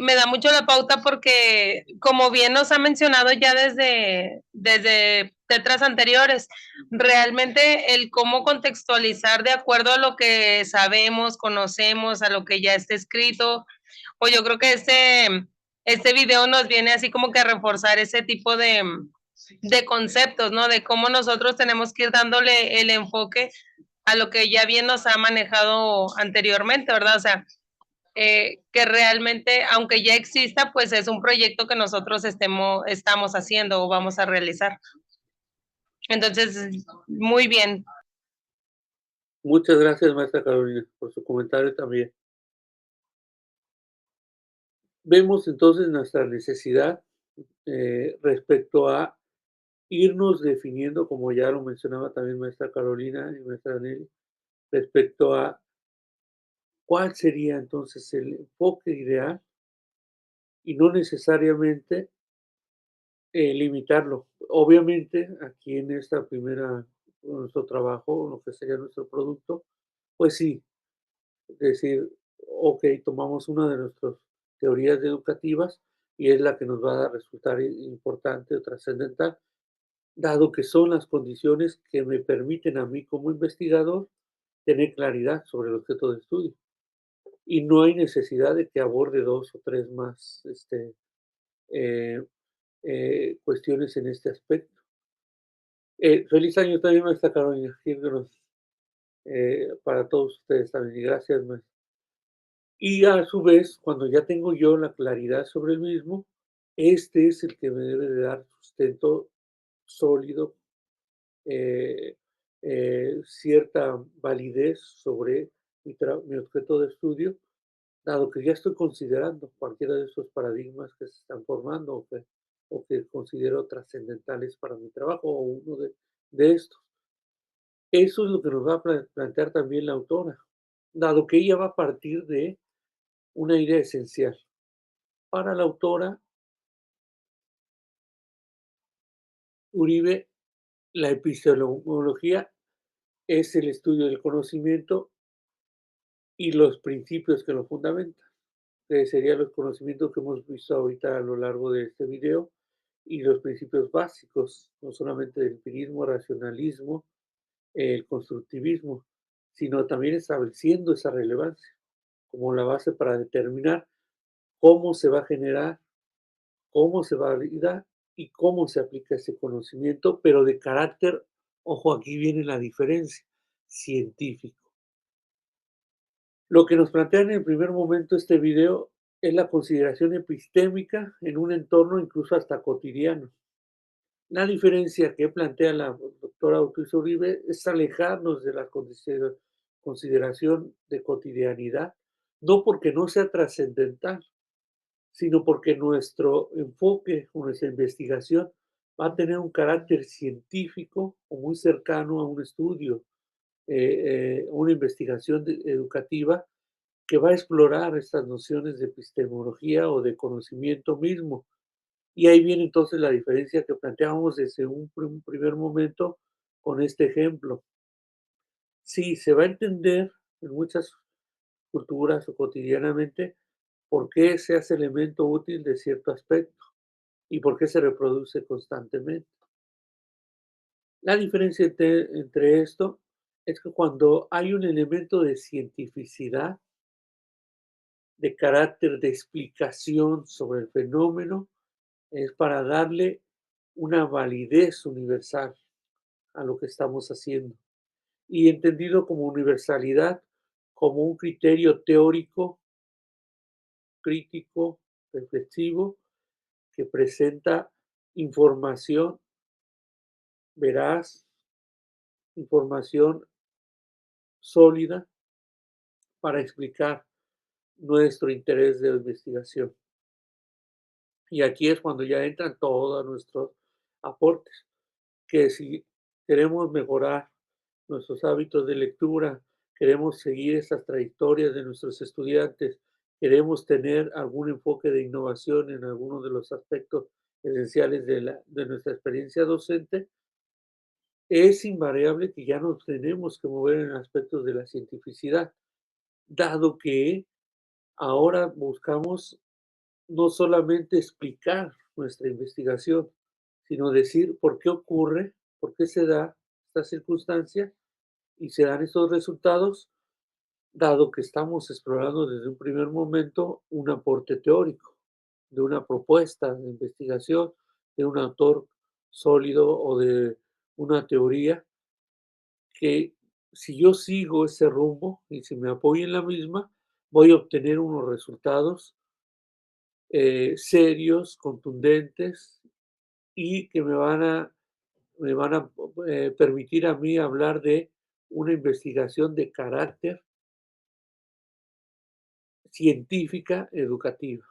Speaker 9: Me da mucho la pauta porque, como bien nos ha mencionado ya desde tetras anteriores, realmente el cómo contextualizar de acuerdo a lo que sabemos, conocemos, a lo que ya está escrito, pues yo creo que este video nos viene así como que a reforzar ese tipo de conceptos, ¿no? De cómo nosotros tenemos que ir dándole el enfoque a lo que ya bien nos ha manejado anteriormente, ¿verdad? O sea, que realmente, aunque ya exista, pues es un proyecto que nosotros estamos haciendo o vamos a realizar. Entonces, muy bien.
Speaker 1: Muchas gracias, maestra Carolina, por su comentario también. Vemos entonces nuestra necesidad respecto a irnos definiendo, como ya lo mencionaba también maestra Carolina y maestra Nelly, respecto a cuál sería entonces el enfoque ideal y no necesariamente limitarlo. Obviamente, aquí en esta primera, nuestro trabajo, lo que sería nuestro producto, pues sí, decir, ok, tomamos una de nuestras teorías educativas y es la que nos va a resultar importante o trascendental, dado que son las condiciones que me permiten a mí como investigador tener claridad sobre el objeto de estudio. Y no hay necesidad de que aborde 2 o 3 más eh, cuestiones en este aspecto. Feliz año también, maestra Carolina Gilgros, para todos ustedes también, y gracias, maestra. Y a su vez, cuando ya tengo yo la claridad sobre el mismo, este es el que me debe de dar sustento sólido, eh, cierta validez sobre mi objeto de estudio, dado que ya estoy considerando cualquiera de esos paradigmas que se están formando o que considero trascendentales para mi trabajo o uno de estos. Eso es lo que nos va a plantear también la autora, dado que ella va a partir de una idea esencial. Para la autora Uribe, la epistemología es el estudio del conocimiento y los principios que lo fundamentan, que serían los conocimientos que hemos visto ahorita a lo largo de este video y los principios básicos, no solamente del empirismo, racionalismo, el constructivismo, sino también estableciendo esa relevancia como la base para determinar cómo se va a generar, cómo se va a validar y cómo se aplica ese conocimiento, pero de carácter, ojo, aquí viene la diferencia, científico. Lo que nos plantea en el primer momento este video es la consideración epistémica en un entorno incluso hasta cotidiano. La diferencia que plantea la doctora Ortiz Uribe es alejarnos de la consideración de cotidianidad, no porque no sea trascendental, sino porque nuestro enfoque o nuestra investigación va a tener un carácter científico o muy cercano a un estudio, una investigación educativa que va a explorar estas nociones de epistemología o de conocimiento mismo. Y ahí viene entonces la diferencia que planteábamos desde un primer momento con este ejemplo. Sí, se va a entender en muchas culturas o cotidianamente por qué se hace elemento útil de cierto aspecto y por qué se reproduce constantemente. La diferencia entre esto es que cuando hay un elemento de cientificidad, de carácter de explicación sobre el fenómeno, es para darle una validez universal a lo que estamos haciendo y entendido como universalidad, como un criterio teórico, crítico, reflexivo, que presenta información veraz, información sólida para explicar nuestro interés de investigación. Y aquí es cuando ya entran todos nuestros aportes, que si queremos mejorar nuestros hábitos de lectura, queremos seguir esas trayectorias de nuestros estudiantes, queremos tener algún enfoque de innovación en algunos de los aspectos esenciales de nuestra experiencia docente, es invariable que ya nos tenemos que mover en aspectos de la cientificidad, dado que ahora buscamos no solamente explicar nuestra investigación, sino decir por qué ocurre, por qué se da esta circunstancia y se dan estos resultados, dado que estamos explorando desde un primer momento un aporte teórico, de una propuesta de investigación, de un autor sólido o de una teoría que si yo sigo ese rumbo y si me apoyo en la misma, voy a obtener unos resultados serios, contundentes y que me van a me van a permitir a mí hablar de una investigación de carácter científica educativa.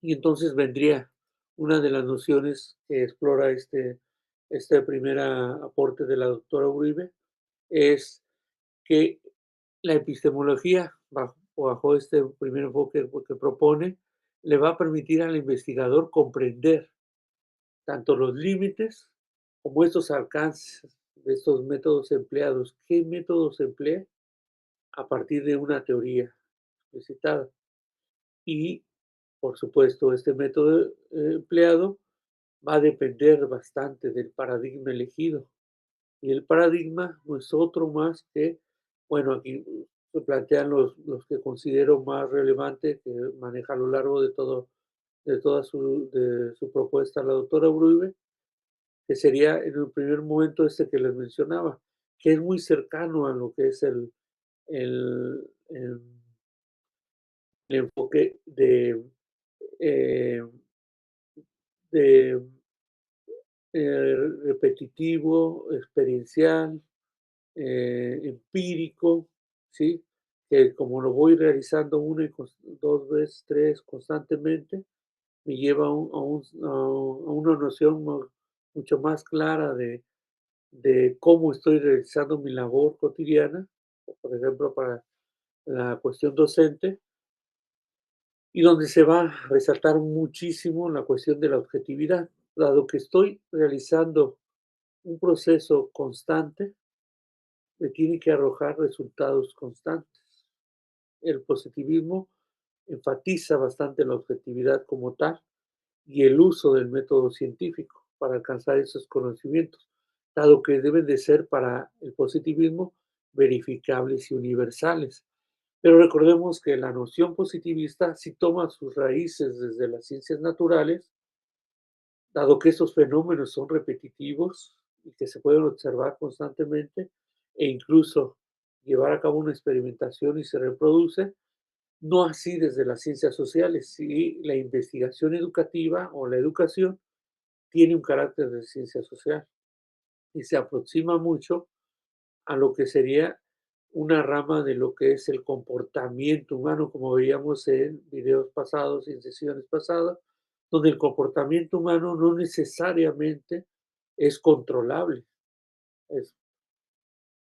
Speaker 1: Y entonces vendría una de las nociones que explora este primer aporte de la doctora Uribe, es que la epistemología, bajo este primer enfoque que propone, le va a permitir al investigador comprender tanto los límites como estos alcances de estos métodos empleados. ¿Qué métodos emplea? A partir de una teoría explicitada. Y, por supuesto, este método empleado va a depender bastante del paradigma elegido. Y el paradigma no es otro más que, bueno, aquí se plantean los que considero más relevantes que maneja a lo largo de toda su propuesta la doctora Uribe, que sería en el primer momento este que les mencionaba, que es muy cercano a lo que es el, el- el enfoque eh, de repetitivo, experiencial, empírico, ¿sí? Que como lo voy realizando una y dos veces, tres constantemente, me lleva a una noción mucho más clara de cómo estoy realizando mi labor cotidiana, por ejemplo, para la cuestión docente, y donde se va a resaltar muchísimo la cuestión de la objetividad, dado que estoy realizando un proceso constante, me tiene que arrojar resultados constantes. El positivismo enfatiza bastante la objetividad como tal y el uso del método científico para alcanzar esos conocimientos, dado que deben de ser para el positivismo verificables y universales. Pero recordemos que la noción positivista sí toma sus raíces desde las ciencias naturales, dado que estos fenómenos son repetitivos y que se pueden observar constantemente e incluso llevar a cabo una experimentación y se reproduce, no así desde las ciencias sociales. Sí, la investigación educativa o la educación tiene un carácter de ciencia social y se aproxima mucho a lo que sería una rama de lo que es el comportamiento humano, como veíamos en videos pasados y en sesiones pasadas, donde el comportamiento humano no necesariamente es controlable, es,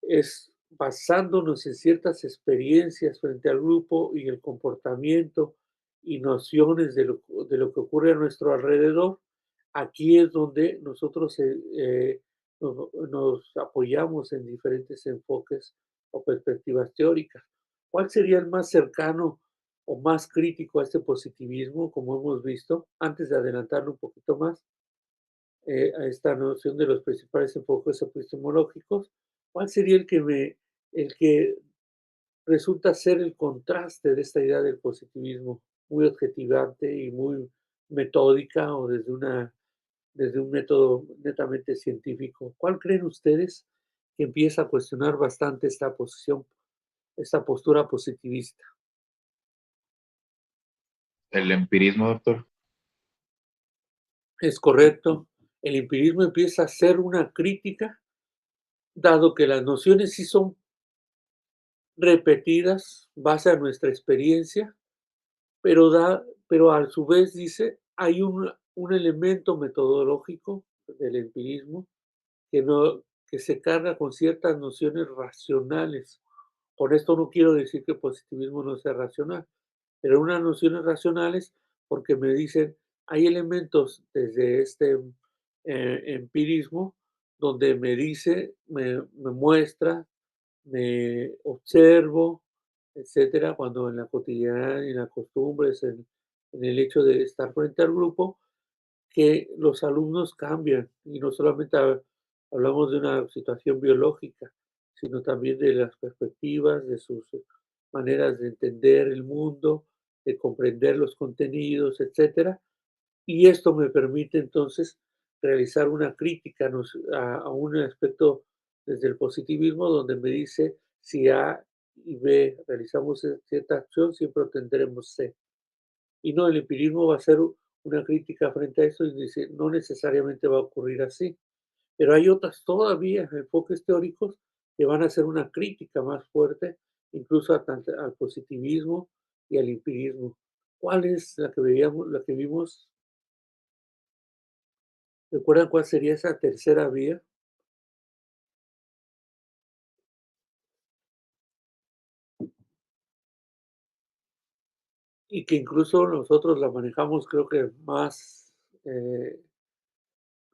Speaker 1: es basándonos en ciertas experiencias frente al grupo y el comportamiento y nociones de lo que ocurre a nuestro alrededor. Aquí es donde nosotros nos apoyamos en diferentes enfoques o perspectivas teóricas. ¿Cuál sería el más cercano o más crítico a este positivismo, como hemos visto, antes de adelantarlo un poquito más, a esta noción de los principales enfoques epistemológicos? ¿Cuál sería el que resulta ser el contraste de esta idea del positivismo, muy objetivante y muy metódica o desde un método netamente científico? ¿Cuál creen ustedes que empieza a cuestionar bastante esta posición, esta postura positivista?
Speaker 10: El empirismo, doctor.
Speaker 1: Es correcto. El empirismo empieza a ser una crítica, dado que las nociones sí son repetidas, base a nuestra experiencia, pero a su vez dice, hay un elemento metodológico del empirismo que, no, que se carga con ciertas nociones racionales. Con esto no quiero decir que el positivismo no sea racional, pero unas nociones racionales porque me dicen, hay elementos desde este empirismo donde me dice, me muestra, me observo, etcétera, cuando en la cotidianidad y en las costumbres, en el hecho de estar frente al grupo, que los alumnos cambian y no solamente hablamos de una situación biológica, sino también de las perspectivas, de sus maneras de entender el mundo, de comprender los contenidos, etcétera. Y esto me permite entonces realizar una crítica a un aspecto desde el positivismo donde me dice si A y B realizamos cierta acción, siempre obtendremos C. Y no, el empirismo va a ser una crítica frente a eso y dice, no necesariamente va a ocurrir así. Pero hay otras todavía, enfoques teóricos, que van a hacer una crítica más fuerte, incluso al positivismo y al empirismo. ¿Cuál es la que veíamos, la que vimos? ¿Recuerdan cuál sería esa tercera vía? Y que incluso nosotros la manejamos, creo que más eh,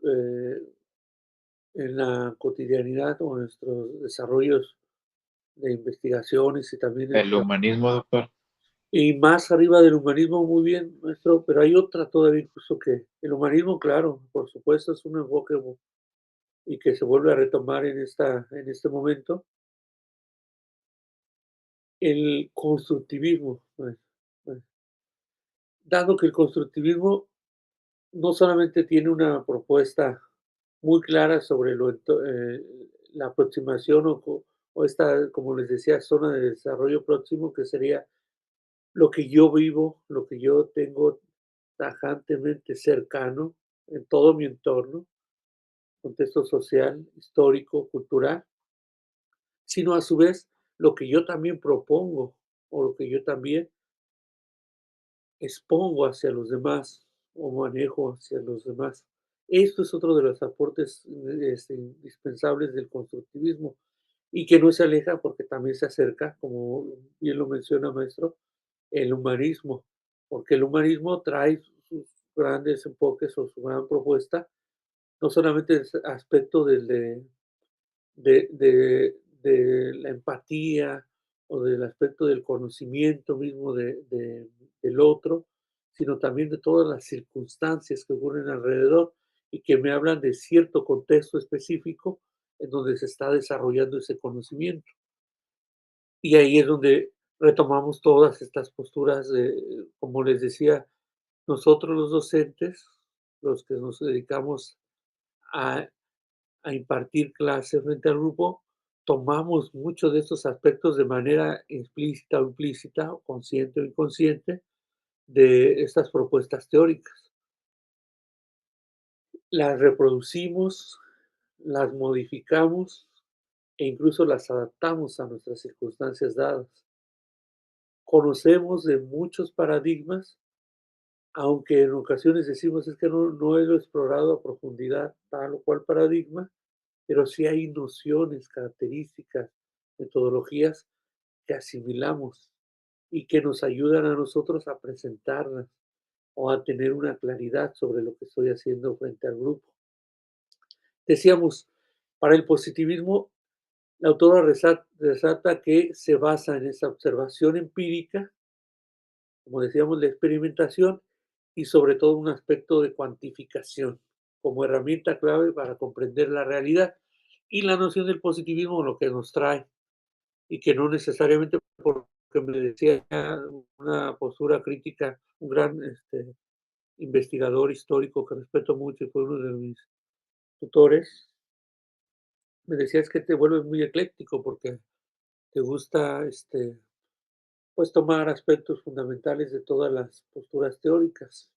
Speaker 1: eh, en la cotidianidad o en nuestros desarrollos de investigaciones y también
Speaker 10: El humanismo, doctor.
Speaker 1: y más arriba del humanismo, muy bien, maestro, pero hay otra todavía incluso que el humanismo, claro, por supuesto, es un enfoque y que se vuelve a retomar en este momento, el constructivismo. Pues, dado que el constructivismo no solamente tiene una propuesta muy clara sobre la aproximación o esta, como les decía, zona de desarrollo próximo, que sería lo que yo vivo, lo que yo tengo tajantemente cercano en todo mi entorno, contexto social, histórico, cultural, sino a su vez lo que yo también propongo o lo que yo también expongo hacia los demás o manejo hacia los demás. Esto es otro de los aportes indispensables del constructivismo y que no se aleja porque también se acerca, como bien lo menciona maestro, el humanismo, porque el humanismo trae sus grandes enfoques o su gran propuesta, no solamente el aspecto de la empatía o del aspecto del conocimiento mismo del otro, sino también de todas las circunstancias que ocurren alrededor y que me hablan de cierto contexto específico en donde se está desarrollando ese conocimiento. Y ahí es donde retomamos todas estas posturas de, como les decía, nosotros los docentes, los que nos dedicamos a impartir clases frente al grupo, tomamos muchos de estos aspectos de manera explícita o implícita, o consciente o inconsciente, de estas propuestas teóricas. Las reproducimos, las modificamos e incluso las adaptamos a nuestras circunstancias dadas. Conocemos de muchos paradigmas, aunque en ocasiones decimos es que no he explorado a profundidad tal o cual paradigma, pero sí hay nociones, características, metodologías que asimilamos y que nos ayudan a nosotros a presentarlas o a tener una claridad sobre lo que estoy haciendo frente al grupo. Decíamos, para el positivismo, la autora resalta que se basa en esa observación empírica, como decíamos, la experimentación y sobre todo un aspecto de cuantificación como herramienta clave para comprender la realidad y la noción del positivismo lo que nos trae y que no necesariamente porque me decía una postura crítica, un gran investigador histórico que respeto mucho y fue uno de mis tutores, me decía es que te vuelves muy ecléctico porque te gusta pues tomar aspectos fundamentales de todas las posturas teóricas.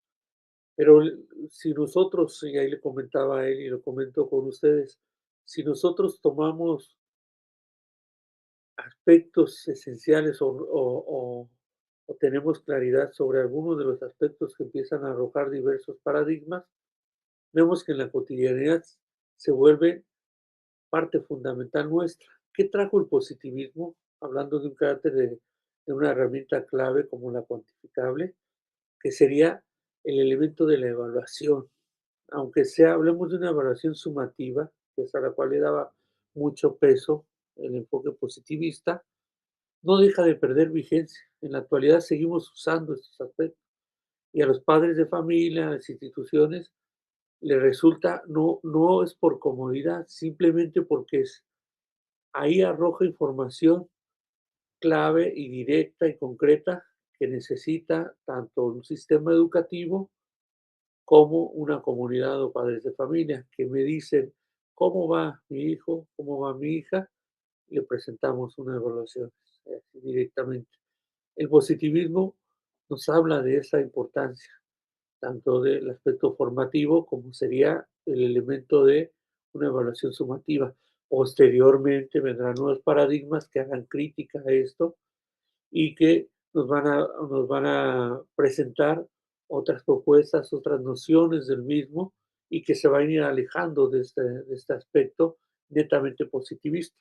Speaker 1: Pero si nosotros, y ahí le comentaba a él y lo comento con ustedes, si nosotros tomamos aspectos esenciales o tenemos claridad sobre algunos de los aspectos que empiezan a arrojar diversos paradigmas, vemos que en la cotidianidad se vuelve parte fundamental nuestra. ¿Qué trajo el positivismo? Hablando de un carácter de una herramienta clave como la cuantificable, que sería el elemento de la evaluación. Aunque sea, hablemos de una evaluación sumativa, que es a la cual le daba mucho peso el enfoque positivista, no deja de perder vigencia. En la actualidad seguimos usando estos aspectos y a los padres de familia, a las instituciones, les resulta, no es por comodidad, simplemente porque ahí arroja información clave y directa y concreta que necesita tanto un sistema educativo como una comunidad o padres de familia que me dicen cómo va mi hijo, cómo va mi hija, le presentamos una evaluación directamente. El positivismo nos habla de esa importancia, tanto del aspecto formativo como sería el elemento de una evaluación sumativa. Posteriormente vendrán nuevos paradigmas que hagan crítica a esto y que nos van a presentar otras propuestas, otras nociones del mismo y que se van a ir alejando de este aspecto netamente positivista.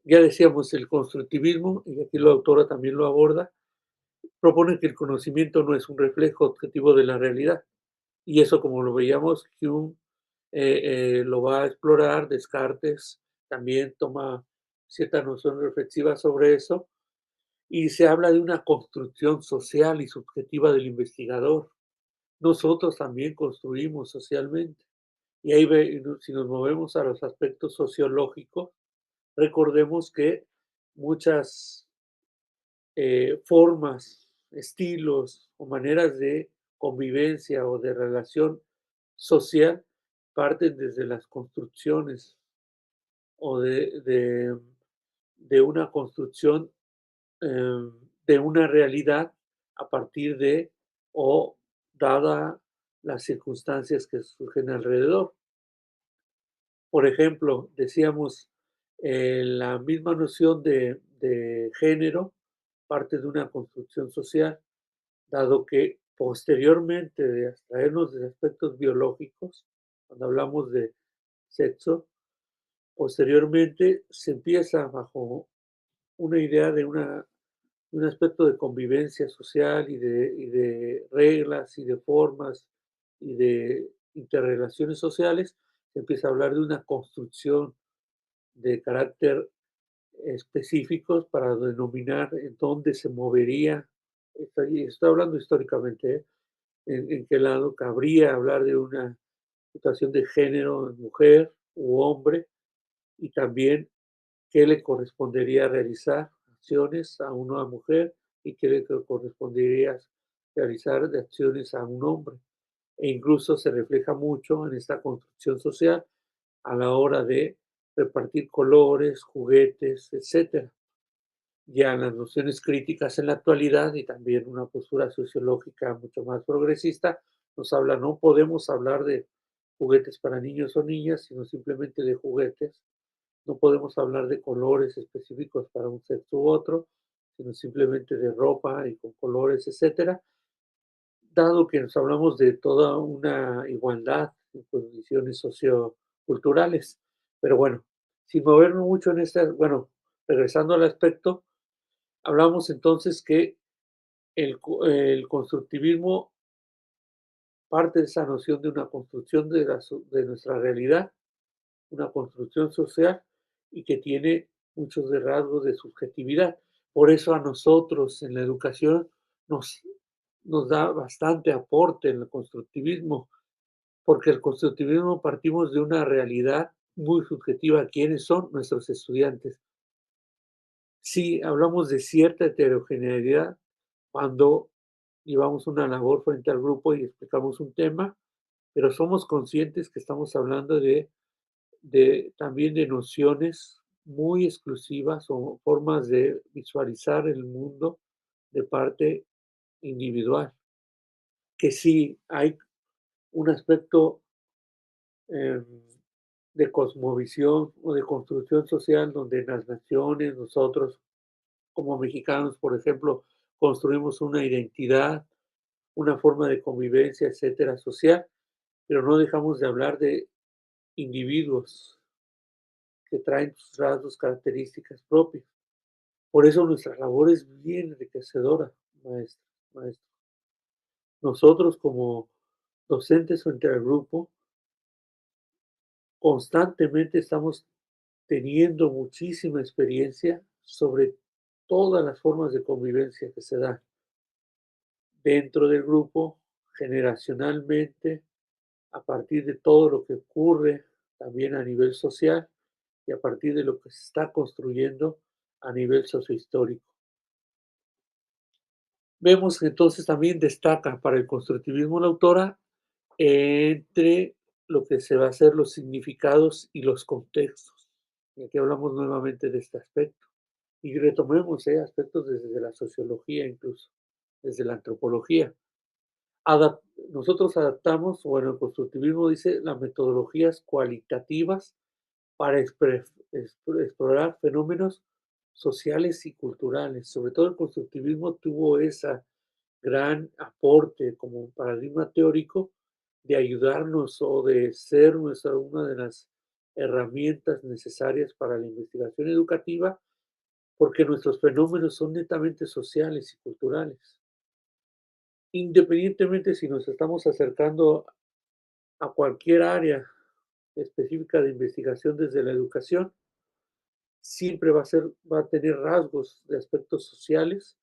Speaker 1: Ya decíamos, el constructivismo, y aquí la autora también lo aborda, propone que el conocimiento no es un reflejo objetivo de la realidad. Y eso, como lo veíamos, Hume lo va a explorar, Descartes también toma cierta noción reflexiva sobre eso, y se habla de una construcción social y subjetiva del investigador. Nosotros también construimos socialmente. Y ahí, si nos movemos a los aspectos sociológicos, recordemos que muchas formas, estilos o maneras de convivencia o de relación social parten desde las construcciones o de una construcción de una realidad a partir de o dada las circunstancias que surgen alrededor. Por ejemplo, decíamos, la misma noción de género parte de una construcción social, dado que posteriormente de abstraernos de aspectos biológicos, cuando hablamos de sexo, posteriormente se empieza bajo una idea de un aspecto de convivencia social y de reglas y de formas y de interrelaciones sociales, se empieza a hablar de una construcción de carácter específicos para denominar en dónde se movería, estoy hablando históricamente, en qué lado cabría hablar de una situación de género, mujer u hombre, y también qué le correspondería realizar acciones a una mujer y qué le correspondería realizar de acciones a un hombre. E incluso se refleja mucho en esta construcción social a la hora de repartir colores, juguetes, etcétera. Ya en las nociones críticas en la actualidad y también una postura sociológica mucho más progresista, nos habla, no podemos hablar de juguetes para niños o niñas, sino simplemente de juguetes. No podemos hablar de colores específicos para un sexo u otro, sino simplemente de ropa y con colores, etcétera, dado que nos hablamos de toda una igualdad en condiciones socioculturales. Pero bueno, sin movernos mucho en bueno, regresando al aspecto, hablamos entonces que el constructivismo parte de esa noción de una construcción de nuestra realidad, una construcción social y que tiene muchos de rasgos de subjetividad. Por eso a nosotros en la educación nos, nos da bastante aporte en el constructivismo, porque el constructivismo partimos de una realidad muy subjetiva. ¿Quiénes son nuestros estudiantes? Sí, hablamos de cierta heterogeneidad cuando llevamos una labor frente al grupo y explicamos un tema, pero somos conscientes que estamos hablando también de nociones muy exclusivas o formas de visualizar el mundo de parte individual, que sí hay un aspecto eh, de cosmovisión o de construcción social donde las naciones, nosotros como mexicanos, por ejemplo, construimos una identidad, una forma de convivencia, etcétera, social, pero no dejamos de hablar de individuos que traen sus rasgos, características propias. Por eso nuestra labor es bien enriquecedora, maestro. Nosotros como docentes frente al grupo, constantemente estamos teniendo muchísima experiencia sobre todas las formas de convivencia que se dan dentro del grupo, generacionalmente, a partir de todo lo que ocurre también a nivel social y a partir de lo que se está construyendo a nivel sociohistórico. Vemos que entonces también destaca para el constructivismo la autora entre lo que se va a hacer los significados y los contextos. Y aquí hablamos nuevamente de este aspecto. Y retomemos aspectos desde la sociología incluso, desde la antropología. nosotros adaptamos, bueno, el constructivismo dice las metodologías cualitativas para explorar fenómenos sociales y culturales. Sobre todo el constructivismo tuvo ese gran aporte como paradigma teórico de ayudarnos o de ser una de las herramientas necesarias para la investigación educativa, porque nuestros fenómenos son netamente sociales y culturales. Independientemente si nos estamos acercando a cualquier área específica de investigación desde la educación, siempre va a tener rasgos de aspectos sociales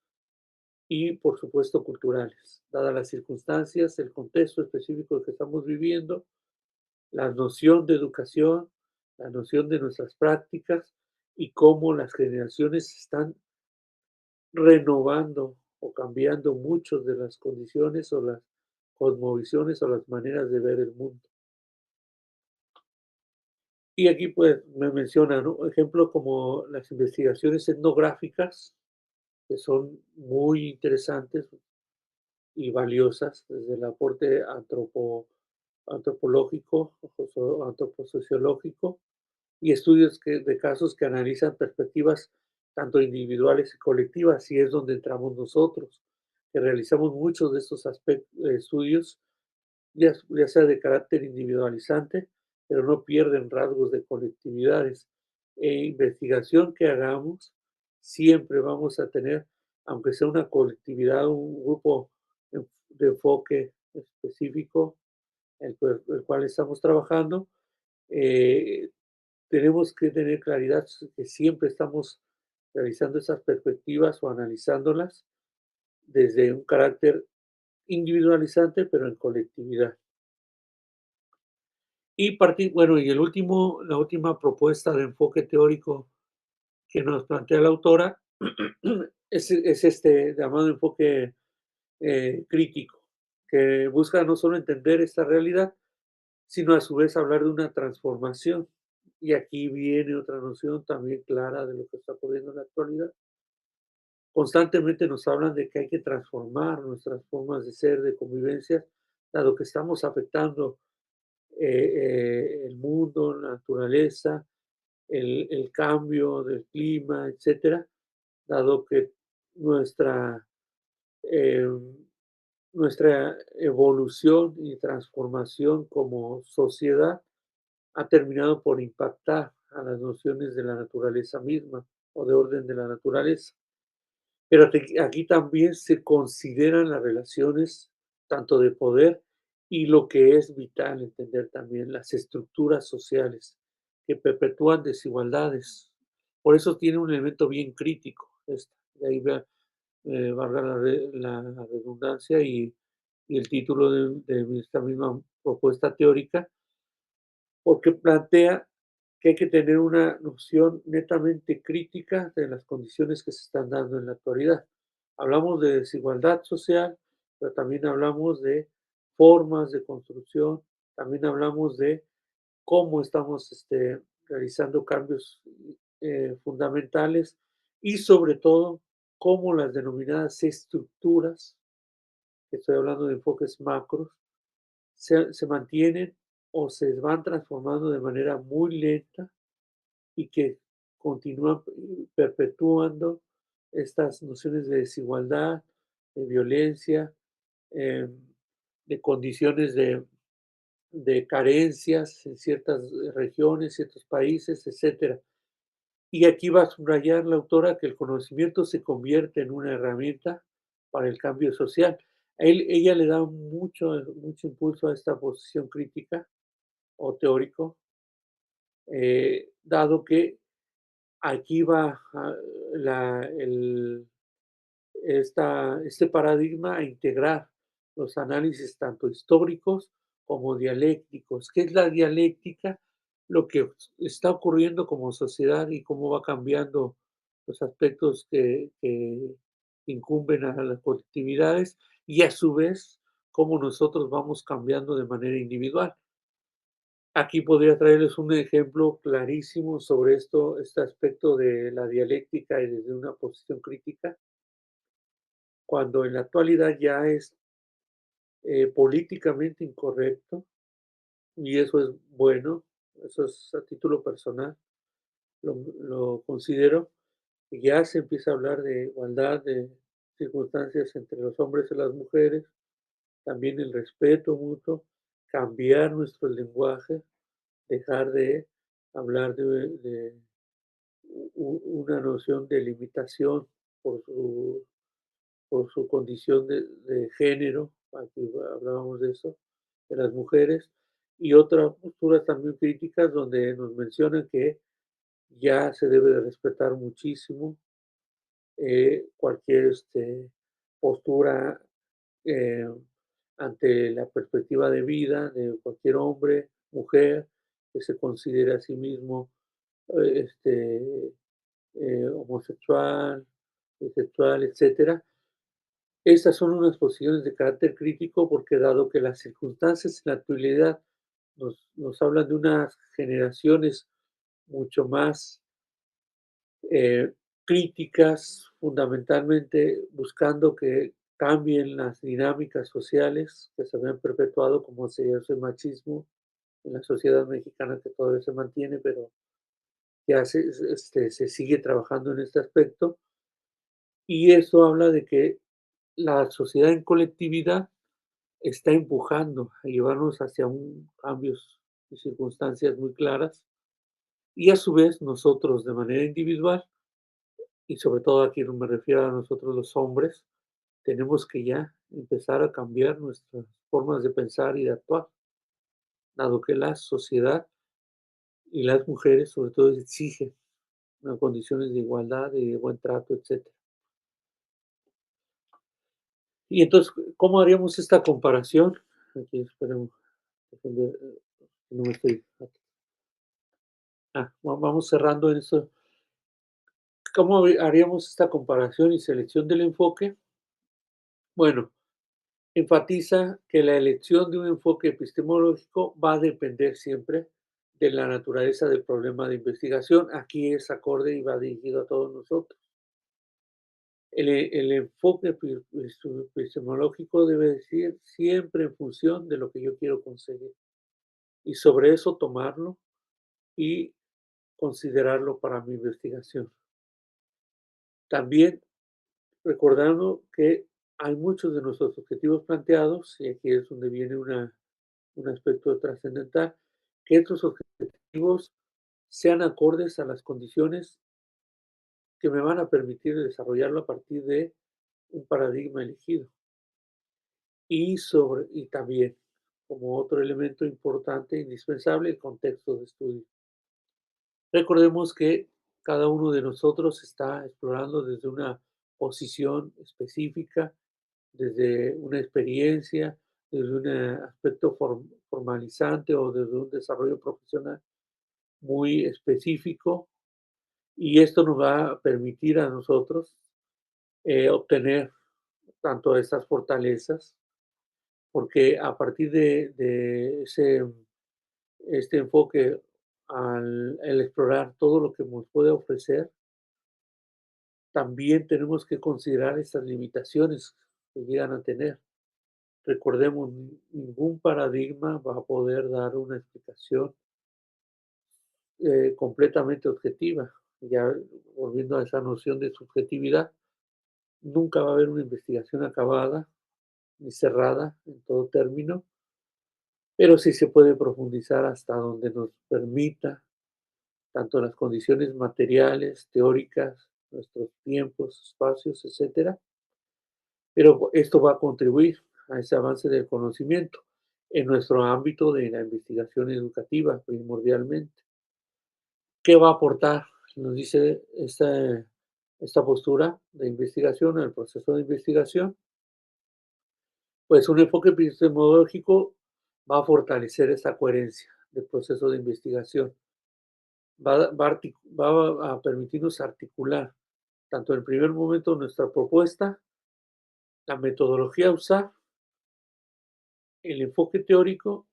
Speaker 1: y, por supuesto, culturales, dadas las circunstancias, el contexto específico que estamos viviendo, la noción de educación, la noción de nuestras prácticas y cómo las generaciones están renovando o cambiando muchas de las condiciones o las cosmovisiones o las maneras de ver el mundo. Y aquí pues me mencionan, ¿no? Ejemplos como las investigaciones etnográficas, que son muy interesantes y valiosas desde el aporte antropológico, antroposociológico, y estudios de casos que analizan perspectivas tanto individuales y colectivas, y es donde entramos nosotros, que realizamos muchos de estos estudios, ya sea de carácter individualizante, pero no pierden rasgos de colectividades. Investigación que hagamos, siempre vamos a tener, aunque sea una colectividad, un grupo de enfoque específico, el cual estamos trabajando, tenemos que tener claridad que siempre estamos realizando esas perspectivas o analizándolas desde un carácter individualizante, pero en colectividad. Y bueno, y la última propuesta de enfoque teórico que nos plantea la autora es este llamado enfoque crítico, que busca no solo entender esta realidad, sino a su vez hablar de una transformación. Y aquí viene otra noción también clara de lo que está ocurriendo en la actualidad. Constantemente nos hablan de que hay que transformar nuestras formas de ser, de convivencia, dado que estamos afectando el mundo, la naturaleza, el cambio del clima, etcétera, dado que nuestra, eh, nuestra evolución y transformación como sociedad ha terminado por impactar a las nociones de la naturaleza misma o de orden de la naturaleza. Pero aquí también se consideran las relaciones tanto de poder y lo que es vital entender también las estructuras sociales que perpetúan desigualdades. Por eso tiene un elemento bien crítico. De ahí valga la redundancia y el título de esta misma propuesta teórica, porque plantea que hay que tener una noción netamente crítica de las condiciones que se están dando en la actualidad. Hablamos de desigualdad social, pero también hablamos de formas de construcción, también hablamos de cómo estamos realizando cambios fundamentales y sobre todo cómo las denominadas estructuras, que estoy hablando de enfoques macros, se mantienen o se van transformando de manera muy lenta y que continúan perpetuando estas nociones de desigualdad, de violencia, de condiciones de carencias en ciertas regiones, ciertos países, etcétera. Y aquí va a subrayar la autora que el conocimiento se convierte en una herramienta para el cambio social. Ella le da mucho impulso a esta posición crítica o teórico, dado que aquí va este paradigma a integrar los análisis tanto históricos como dialécticos. ¿Qué es la dialéctica? Lo que está ocurriendo como sociedad y cómo va cambiando los aspectos que incumben a las colectividades y a su vez cómo nosotros vamos cambiando de manera individual. Aquí podría traerles un ejemplo clarísimo sobre este aspecto de la dialéctica y desde una posición crítica, cuando en la actualidad ya es políticamente incorrecto, y eso es bueno, eso es a título personal, lo considero, que ya se empieza a hablar de igualdad de circunstancias entre los hombres y las mujeres, también el respeto mutuo, cambiar nuestro lenguaje, dejar de hablar de una noción de limitación por su condición de género, aquí hablábamos de eso, de las mujeres, y otras posturas también críticas donde nos mencionan que ya se debe de respetar muchísimo cualquier postura eh, ante la perspectiva de vida de cualquier hombre, mujer, que se considere a sí mismo homosexual, bisexual, etcétera. Estas son unas posiciones de carácter crítico porque dado que las circunstancias en la actualidad nos hablan de unas generaciones mucho más críticas, fundamentalmente buscando que cambien las dinámicas sociales que se habían perpetuado, como sería ese machismo en la sociedad mexicana que todavía se mantiene, pero ya se sigue trabajando en este aspecto. Y eso habla de que la sociedad en colectividad está empujando a llevarnos hacia un cambios y circunstancias muy claras, y a su vez nosotros de manera individual, y sobre todo aquí no me refiero a nosotros los hombres, tenemos que ya empezar a cambiar nuestras formas de pensar y de actuar, dado que la sociedad y las mujeres sobre todo exigen unas condiciones de igualdad, de buen trato, etcétera. Y entonces, ¿cómo haríamos esta comparación? Aquí esperemos, no me estoy. Vamos cerrando en eso. ¿Cómo haríamos esta comparación y selección del enfoque? Bueno, enfatiza que la elección de un enfoque epistemológico va a depender siempre de la naturaleza del problema de investigación. Aquí es acorde y va dirigido a todos nosotros. El enfoque epistemológico debe decir siempre en función de lo que yo quiero conseguir y sobre eso tomarlo y considerarlo para mi investigación. También recordando que hay muchos de nuestros objetivos planteados, y aquí es donde viene un aspecto trascendental, que estos objetivos sean acordes a las condiciones que me van a permitir desarrollarlo a partir de un paradigma elegido. Y también, como otro elemento importante e indispensable, el contexto de estudio. Recordemos que cada uno de nosotros está explorando desde una posición específica, desde una experiencia, desde un aspecto formalizante o desde un desarrollo profesional muy específico, y esto nos va a permitir a nosotros obtener tanto estas fortalezas, porque a partir de este enfoque, al explorar todo lo que nos puede ofrecer, también tenemos que considerar estas limitaciones que llegan a tener. Recordemos, ningún paradigma va a poder dar una explicación completamente objetiva. Ya volviendo a esa noción de subjetividad, nunca va a haber una investigación acabada ni cerrada en todo término, pero sí se puede profundizar hasta donde nos permita tanto las condiciones materiales, teóricas, nuestros tiempos, espacios, etcétera. Pero esto va a contribuir a ese avance del conocimiento en nuestro ámbito de la investigación educativa primordialmente. ¿Qué va a aportar? Nos dice esta postura de investigación, el proceso de investigación. Pues un enfoque epistemológico va a fortalecer esa coherencia del proceso de investigación. Va a permitirnos articular tanto en el primer momento nuestra propuesta, la metodología a usar, el enfoque teórico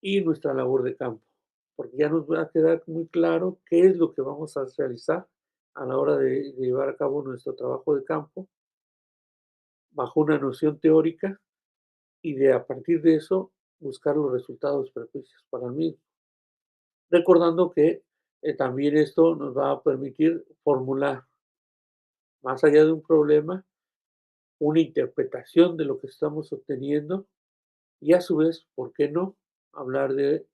Speaker 1: y nuestra labor de campo, porque ya nos va a quedar muy claro qué es lo que vamos a realizar a la hora de llevar a cabo nuestro trabajo de campo bajo una noción teórica y de a partir de eso buscar los resultados propicios para mí. Recordando que también esto nos va a permitir formular, más allá de un problema, una interpretación de lo que estamos obteniendo y a su vez, ¿por qué no?, hablar de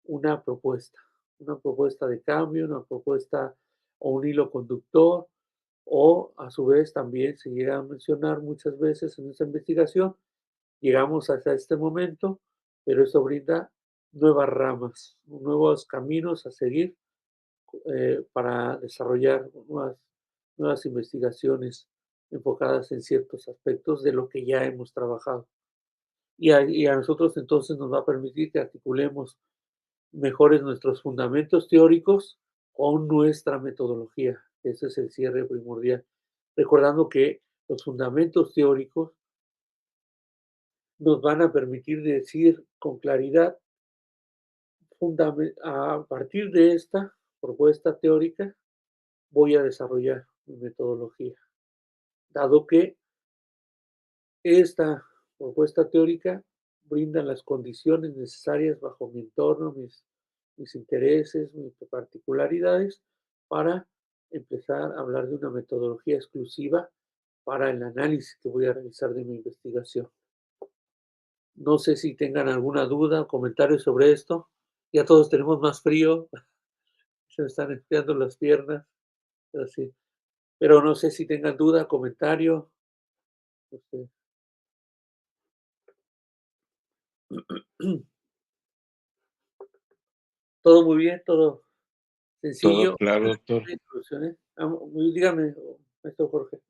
Speaker 1: una propuesta de cambio, una propuesta o un hilo conductor, o a su vez también se llega a mencionar muchas veces en esta investigación, llegamos hasta este momento, pero eso brinda nuevas ramas, nuevos caminos a seguir para desarrollar nuevas investigaciones enfocadas en ciertos aspectos de lo que ya hemos trabajado. Y a nosotros entonces nos va a permitir que articulemos mejores nuestros fundamentos teóricos con nuestra metodología. Ese es el cierre primordial. Recordando que los fundamentos teóricos nos van a permitir decir con claridad, a partir de esta propuesta teórica, voy a desarrollar mi metodología. Dado que esta propuesta teórica brinda las condiciones necesarias bajo mi entorno, mis intereses, mis particularidades, para empezar a hablar de una metodología exclusiva para el análisis que voy a realizar de mi investigación. No sé si tengan alguna duda o comentario sobre esto. Ya todos tenemos más frío, se me están enfriando las piernas, así. Pero no sé si tengan duda, comentario. No sé. Todo muy bien, todo sencillo.
Speaker 10: Todo claro, doctor.
Speaker 1: Dígame, maestro Jorge.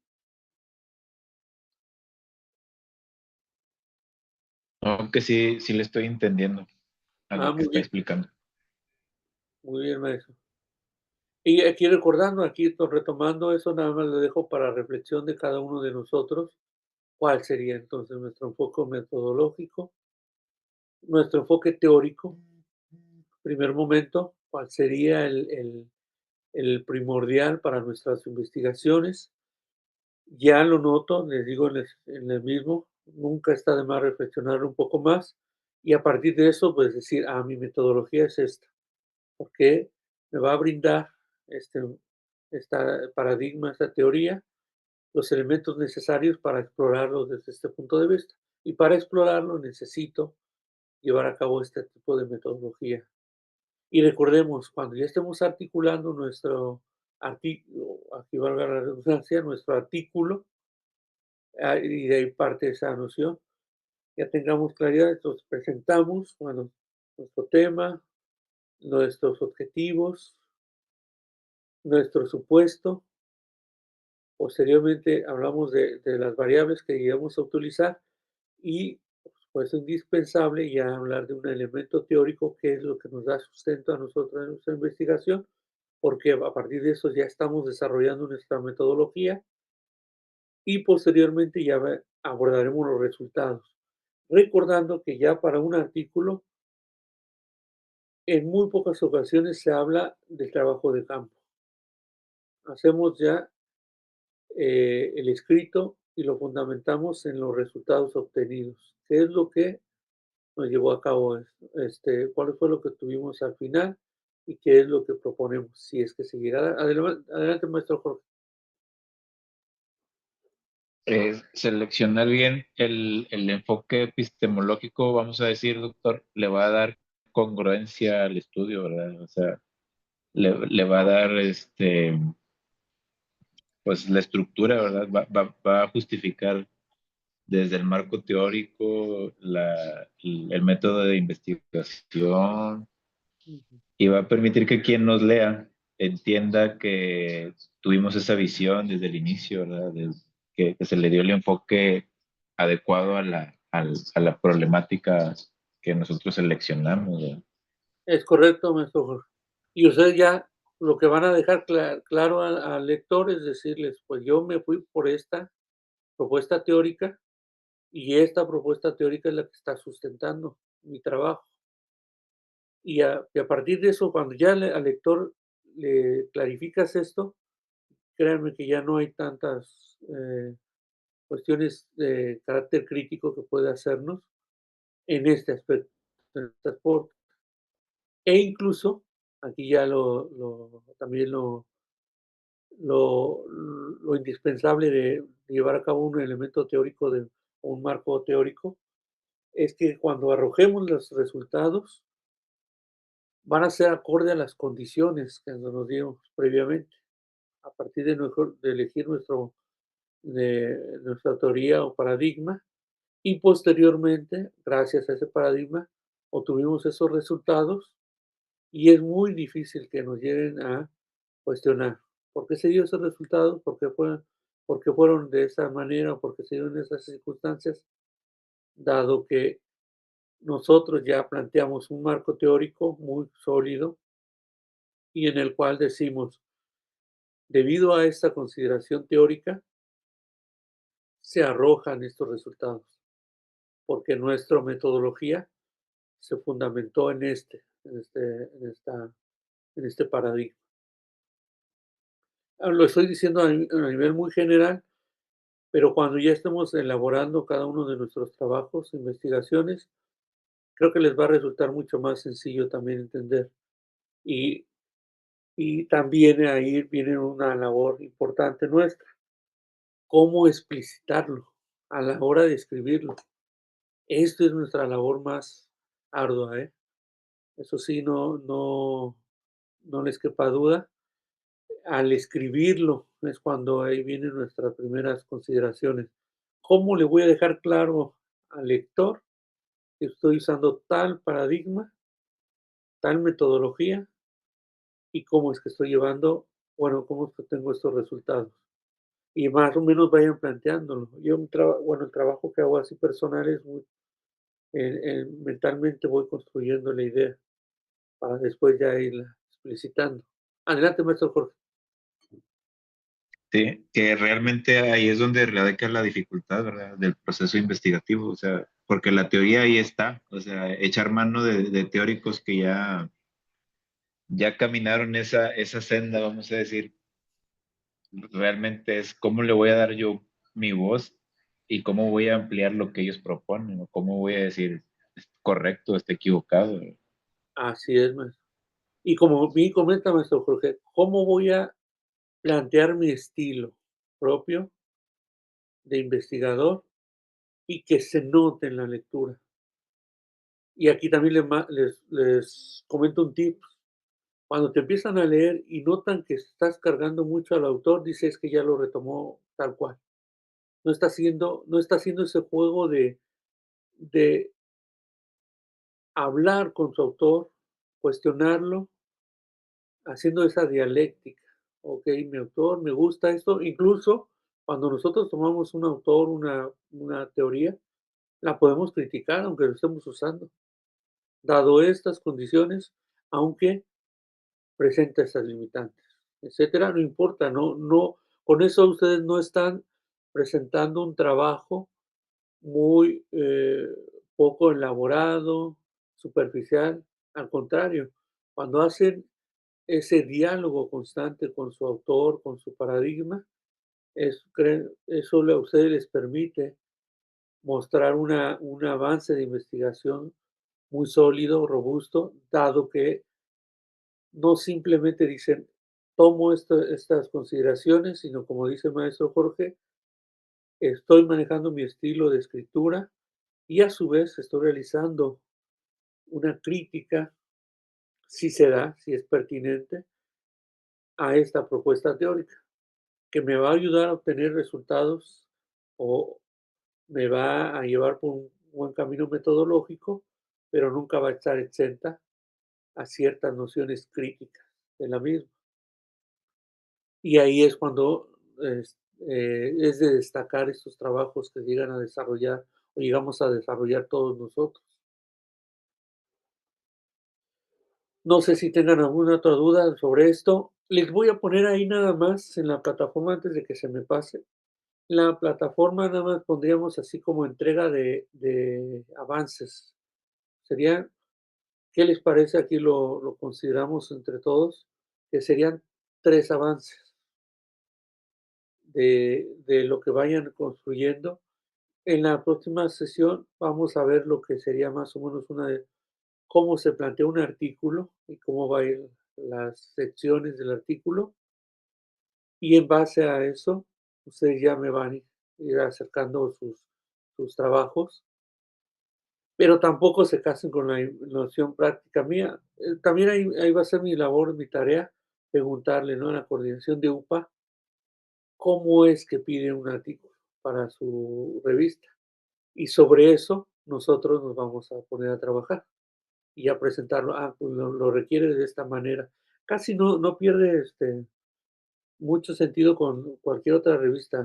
Speaker 10: Aunque sí le estoy entendiendo a lo que
Speaker 1: Muy
Speaker 10: está
Speaker 1: bien,
Speaker 10: explicando.
Speaker 1: muy bien, maestro. Y aquí recordando, retomando eso, nada más lo dejo para reflexión de cada uno de nosotros. ¿Cuál sería entonces nuestro enfoque metodológico, nuestro enfoque teórico? Primer momento, ¿cuál sería el primordial para nuestras investigaciones? Ya lo noto, les digo en el mismo, nunca está de más reflexionar un poco más y a partir de eso, pues decir, mi metodología es esta, porque me va a brindar este paradigma, esta teoría, los elementos necesarios para explorarlo desde este punto de vista. Y para explorarlo necesito llevar a cabo este tipo de metodología. Y recordemos, cuando ya estemos articulando nuestro artículo, aquí valga la redundancia, nuestro artículo, y de ahí parte esa noción, ya tengamos claridad, entonces presentamos, bueno, nuestro tema, nuestros objetivos, nuestro supuesto. Posteriormente hablamos de las variables que íbamos a utilizar y pues es indispensable ya hablar de un elemento teórico que es lo que nos da sustento a nosotros en nuestra investigación, porque a partir de eso ya estamos desarrollando nuestra metodología y posteriormente ya abordaremos los resultados. Recordando que ya para un artículo, en muy pocas ocasiones se habla del trabajo de campo. Hacemos ya el escrito y lo fundamentamos en los resultados obtenidos. ¿Qué es lo que nos llevó a cabo cuál fue lo que tuvimos al final y qué es lo que proponemos? Si es que seguirá. Adelante, maestro Jorge.
Speaker 10: Seleccionar bien el enfoque epistemológico, vamos a decir, doctor, le va a dar congruencia al estudio, ¿verdad? O sea, le va a dar pues la estructura, ¿verdad? Va a justificar desde el marco teórico, el método de investigación, y va a permitir que quien nos lea entienda que tuvimos esa visión desde el inicio, ¿verdad? Que se le dio el enfoque adecuado a la problemática que nosotros seleccionamos, ¿verdad?
Speaker 1: Es correcto, maestro Jorge. Y ustedes ya lo que van a dejar claro al lector es decirles, pues yo me fui por esta propuesta teórica y esta propuesta teórica es la que está sustentando mi trabajo. Y a partir de eso, cuando ya al lector le clarificas esto, créanme que ya no hay tantas cuestiones de carácter crítico que puede hacernos, en este aspecto del transporte. E incluso, aquí ya también lo indispensable de llevar a cabo un elemento teórico de un marco teórico, es que cuando arrojemos los resultados, van a ser acorde a las condiciones que nos dimos previamente, a partir de elegir nuestra teoría o paradigma, y posteriormente, gracias a ese paradigma, obtuvimos esos resultados y es muy difícil que nos lleguen a cuestionar por qué se dio ese resultado, por qué fueron de esa manera o por qué se dieron esas circunstancias, dado que nosotros ya planteamos un marco teórico muy sólido y en el cual decimos, debido a esta consideración teórica, se arrojan estos resultados, porque nuestra metodología se fundamentó en este paradigma. Lo estoy diciendo a nivel muy general, pero cuando ya estemos elaborando cada uno de nuestros trabajos, investigaciones, creo que les va a resultar mucho más sencillo también entender. Y, y también ahí viene una labor importante nuestra, cómo explicitarlo a la hora de escribirlo. Esto es nuestra labor más ardua, ¿eh? Eso sí, no les quepa duda. Al escribirlo es cuando ahí vienen nuestras primeras consideraciones. ¿Cómo le voy a dejar claro al lector que estoy usando tal paradigma, tal metodología y cómo es que estoy llevando, bueno, cómo es que tengo estos resultados? Y más o menos vayan planteándolo. Yo, el trabajo que hago así personal es muy, mentalmente voy construyendo la idea para después ya irla explicitando. Adelante, maestro Jorge.
Speaker 10: Sí, que realmente ahí es donde radica la dificultad, ¿verdad? Del proceso investigativo, o sea, porque la teoría ahí está, o sea, echar mano de teóricos que ya caminaron esa senda, vamos a decir, realmente es cómo le voy a dar yo mi voz y cómo voy a ampliar lo que ellos proponen, o cómo voy a decir, ¿es correcto, está equivocado?
Speaker 1: Así es, maestro. Y como bien comenta maestro Jorge, ¿cómo voy a plantear mi estilo propio de investigador y que se note en la lectura? Y aquí también les comento un tip. Cuando te empiezan a leer y notan que estás cargando mucho al autor, dices que ya lo retomó tal cual. No está haciendo ese juego de hablar con su autor, cuestionarlo, haciendo esa dialéctica. Ok, mi autor, me gusta esto. Incluso cuando nosotros tomamos un autor, una teoría, la podemos criticar aunque lo estemos usando, dado estas condiciones, aunque presenta estas limitantes, etcétera. No importa, con eso ustedes no están presentando un trabajo muy poco elaborado, superficial. Al contrario, cuando hacen ese diálogo constante con su autor, con su paradigma, eso a ustedes les permite mostrar un avance de investigación muy sólido, robusto, dado que no simplemente dicen, tomo estas consideraciones, sino como dice el maestro Jorge, estoy manejando mi estilo de escritura y a su vez estoy realizando una crítica, si se da, si es pertinente, a esta propuesta teórica, que me va a ayudar a obtener resultados o me va a llevar por un buen camino metodológico, pero nunca va a estar exenta a ciertas nociones críticas de la misma. Y ahí es cuando es de destacar estos trabajos que llegan a desarrollar o llegamos a desarrollar todos nosotros. No sé si tengan alguna otra duda sobre esto. Les voy a poner ahí nada más en la plataforma antes de que se me pase. La plataforma nada más pondríamos así como entrega de avances. Sería, ¿qué les parece? Aquí lo consideramos entre todos, que serían 3 avances de lo que vayan construyendo En la próxima sesión vamos a ver lo que sería más o menos cómo se plantea un artículo y cómo va a ir las secciones del artículo. Y en base a eso, ustedes ya me van a ir acercando sus trabajos, pero tampoco se casen con la noción práctica mía. También ahí va a ser mi labor, mi tarea, preguntarle, ¿no? En la coordinación de UPA, cómo es que piden un artículo para su revista. Y sobre eso nosotros nos vamos a poner a trabajar y a presentarlo. Pues lo requiere de esta manera. Casi no pierde mucho sentido con cualquier otra revista,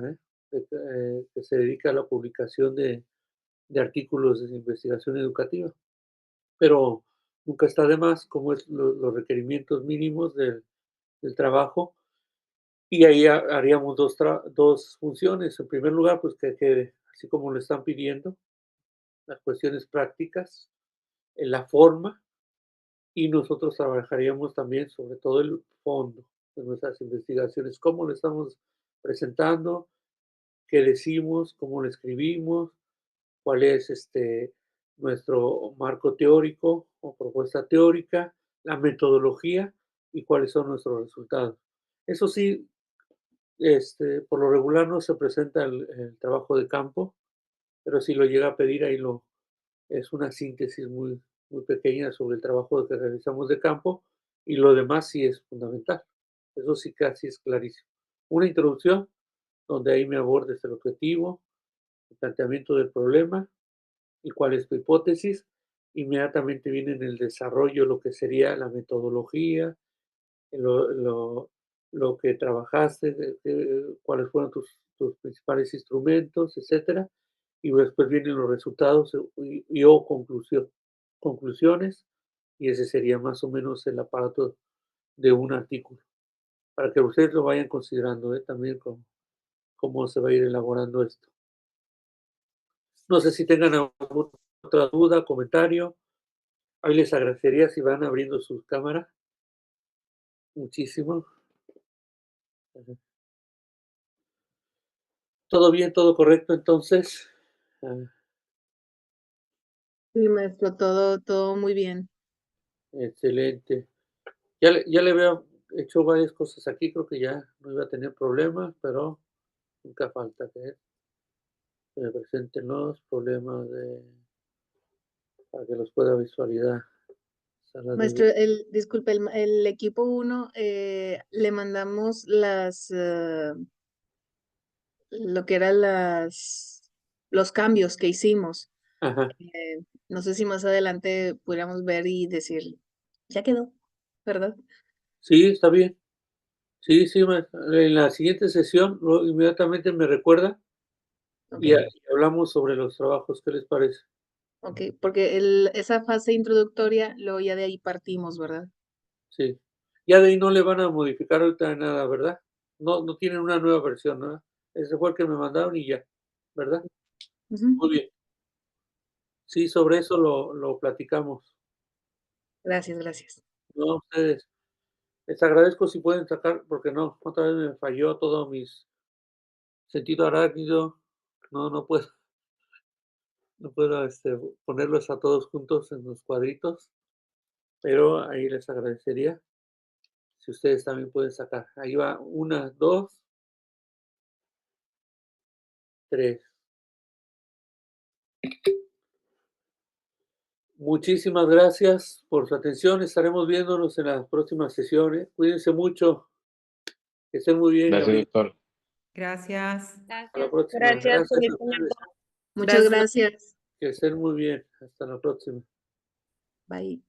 Speaker 1: que se dedica a la publicación de artículos de investigación educativa. Pero nunca está de más, como es los requerimientos mínimos del trabajo, y ahí haríamos dos funciones. En primer lugar, pues que así como lo están pidiendo, las cuestiones prácticas, en la forma, y nosotros trabajaríamos también sobre todo el fondo de nuestras investigaciones, cómo lo estamos presentando, qué decimos, cómo lo escribimos, cuál es nuestro marco teórico o propuesta teórica, la metodología y cuáles son nuestros resultados. Eso sí, por lo regular no se presenta el trabajo de campo, pero si lo llega a pedir, es una síntesis muy pequeña sobre el trabajo que realizamos de campo, y lo demás sí es fundamental. Eso sí casi es clarísimo. Una introducción donde ahí me abordes el objetivo, el planteamiento del problema y cuál es tu hipótesis. Inmediatamente viene en el desarrollo lo que sería la metodología, lo que trabajaste, cuáles fueron tus principales instrumentos, etcétera. Y después vienen los resultados o conclusiones, y ese sería más o menos el aparato de un artículo, para que ustedes lo vayan considerando también cómo se va a ir elaborando esto. No sé si tengan alguna otra duda, comentario. Ahí les agradecería si van abriendo sus cámaras. Muchísimo. ¿Todo bien, todo correcto entonces?
Speaker 11: Sí, maestro, todo muy bien.
Speaker 1: Excelente. Ya le había hecho varias cosas aquí, creo que ya no iba a tener problemas, pero nunca falta que me presenten los problemas para que los pueda visualizar.
Speaker 11: Maestro, disculpe, el equipo 1 le mandamos lo que eran los cambios que hicimos.
Speaker 1: Ajá.
Speaker 11: No sé si más adelante pudiéramos ver y decir, ya quedó, ¿verdad?
Speaker 1: Sí, está bien. Sí, en la siguiente sesión inmediatamente me recuerda y hablamos sobre los trabajos, ¿qué les parece?
Speaker 11: Ok, porque esa fase introductoria, luego ya de ahí partimos, ¿verdad?
Speaker 1: Sí. Ya de ahí no le van a modificar ahorita nada, ¿verdad? No tienen una nueva versión, ¿no? Ese fue el que me mandaron y ya, ¿verdad? Muy bien. Sí, sobre eso lo platicamos.
Speaker 11: Gracias.
Speaker 1: No, ustedes. Les agradezco si pueden sacar, porque no, otra vez me falló todo mis sentido arácnido. No puedo ponerlos a todos juntos en los cuadritos, pero ahí les agradecería si ustedes también pueden sacar. Ahí va 1, 2, 3. Muchísimas gracias por su atención. Estaremos viéndonos en las próximas sesiones. Cuídense mucho. Que estén muy bien.
Speaker 10: Gracias, doctor.
Speaker 2: Gracias.
Speaker 1: Hasta la próxima.
Speaker 9: Gracias,
Speaker 1: a
Speaker 9: feliz
Speaker 1: ustedes.
Speaker 11: Muchas gracias.
Speaker 1: Que estén muy bien. Hasta la próxima.
Speaker 11: Bye.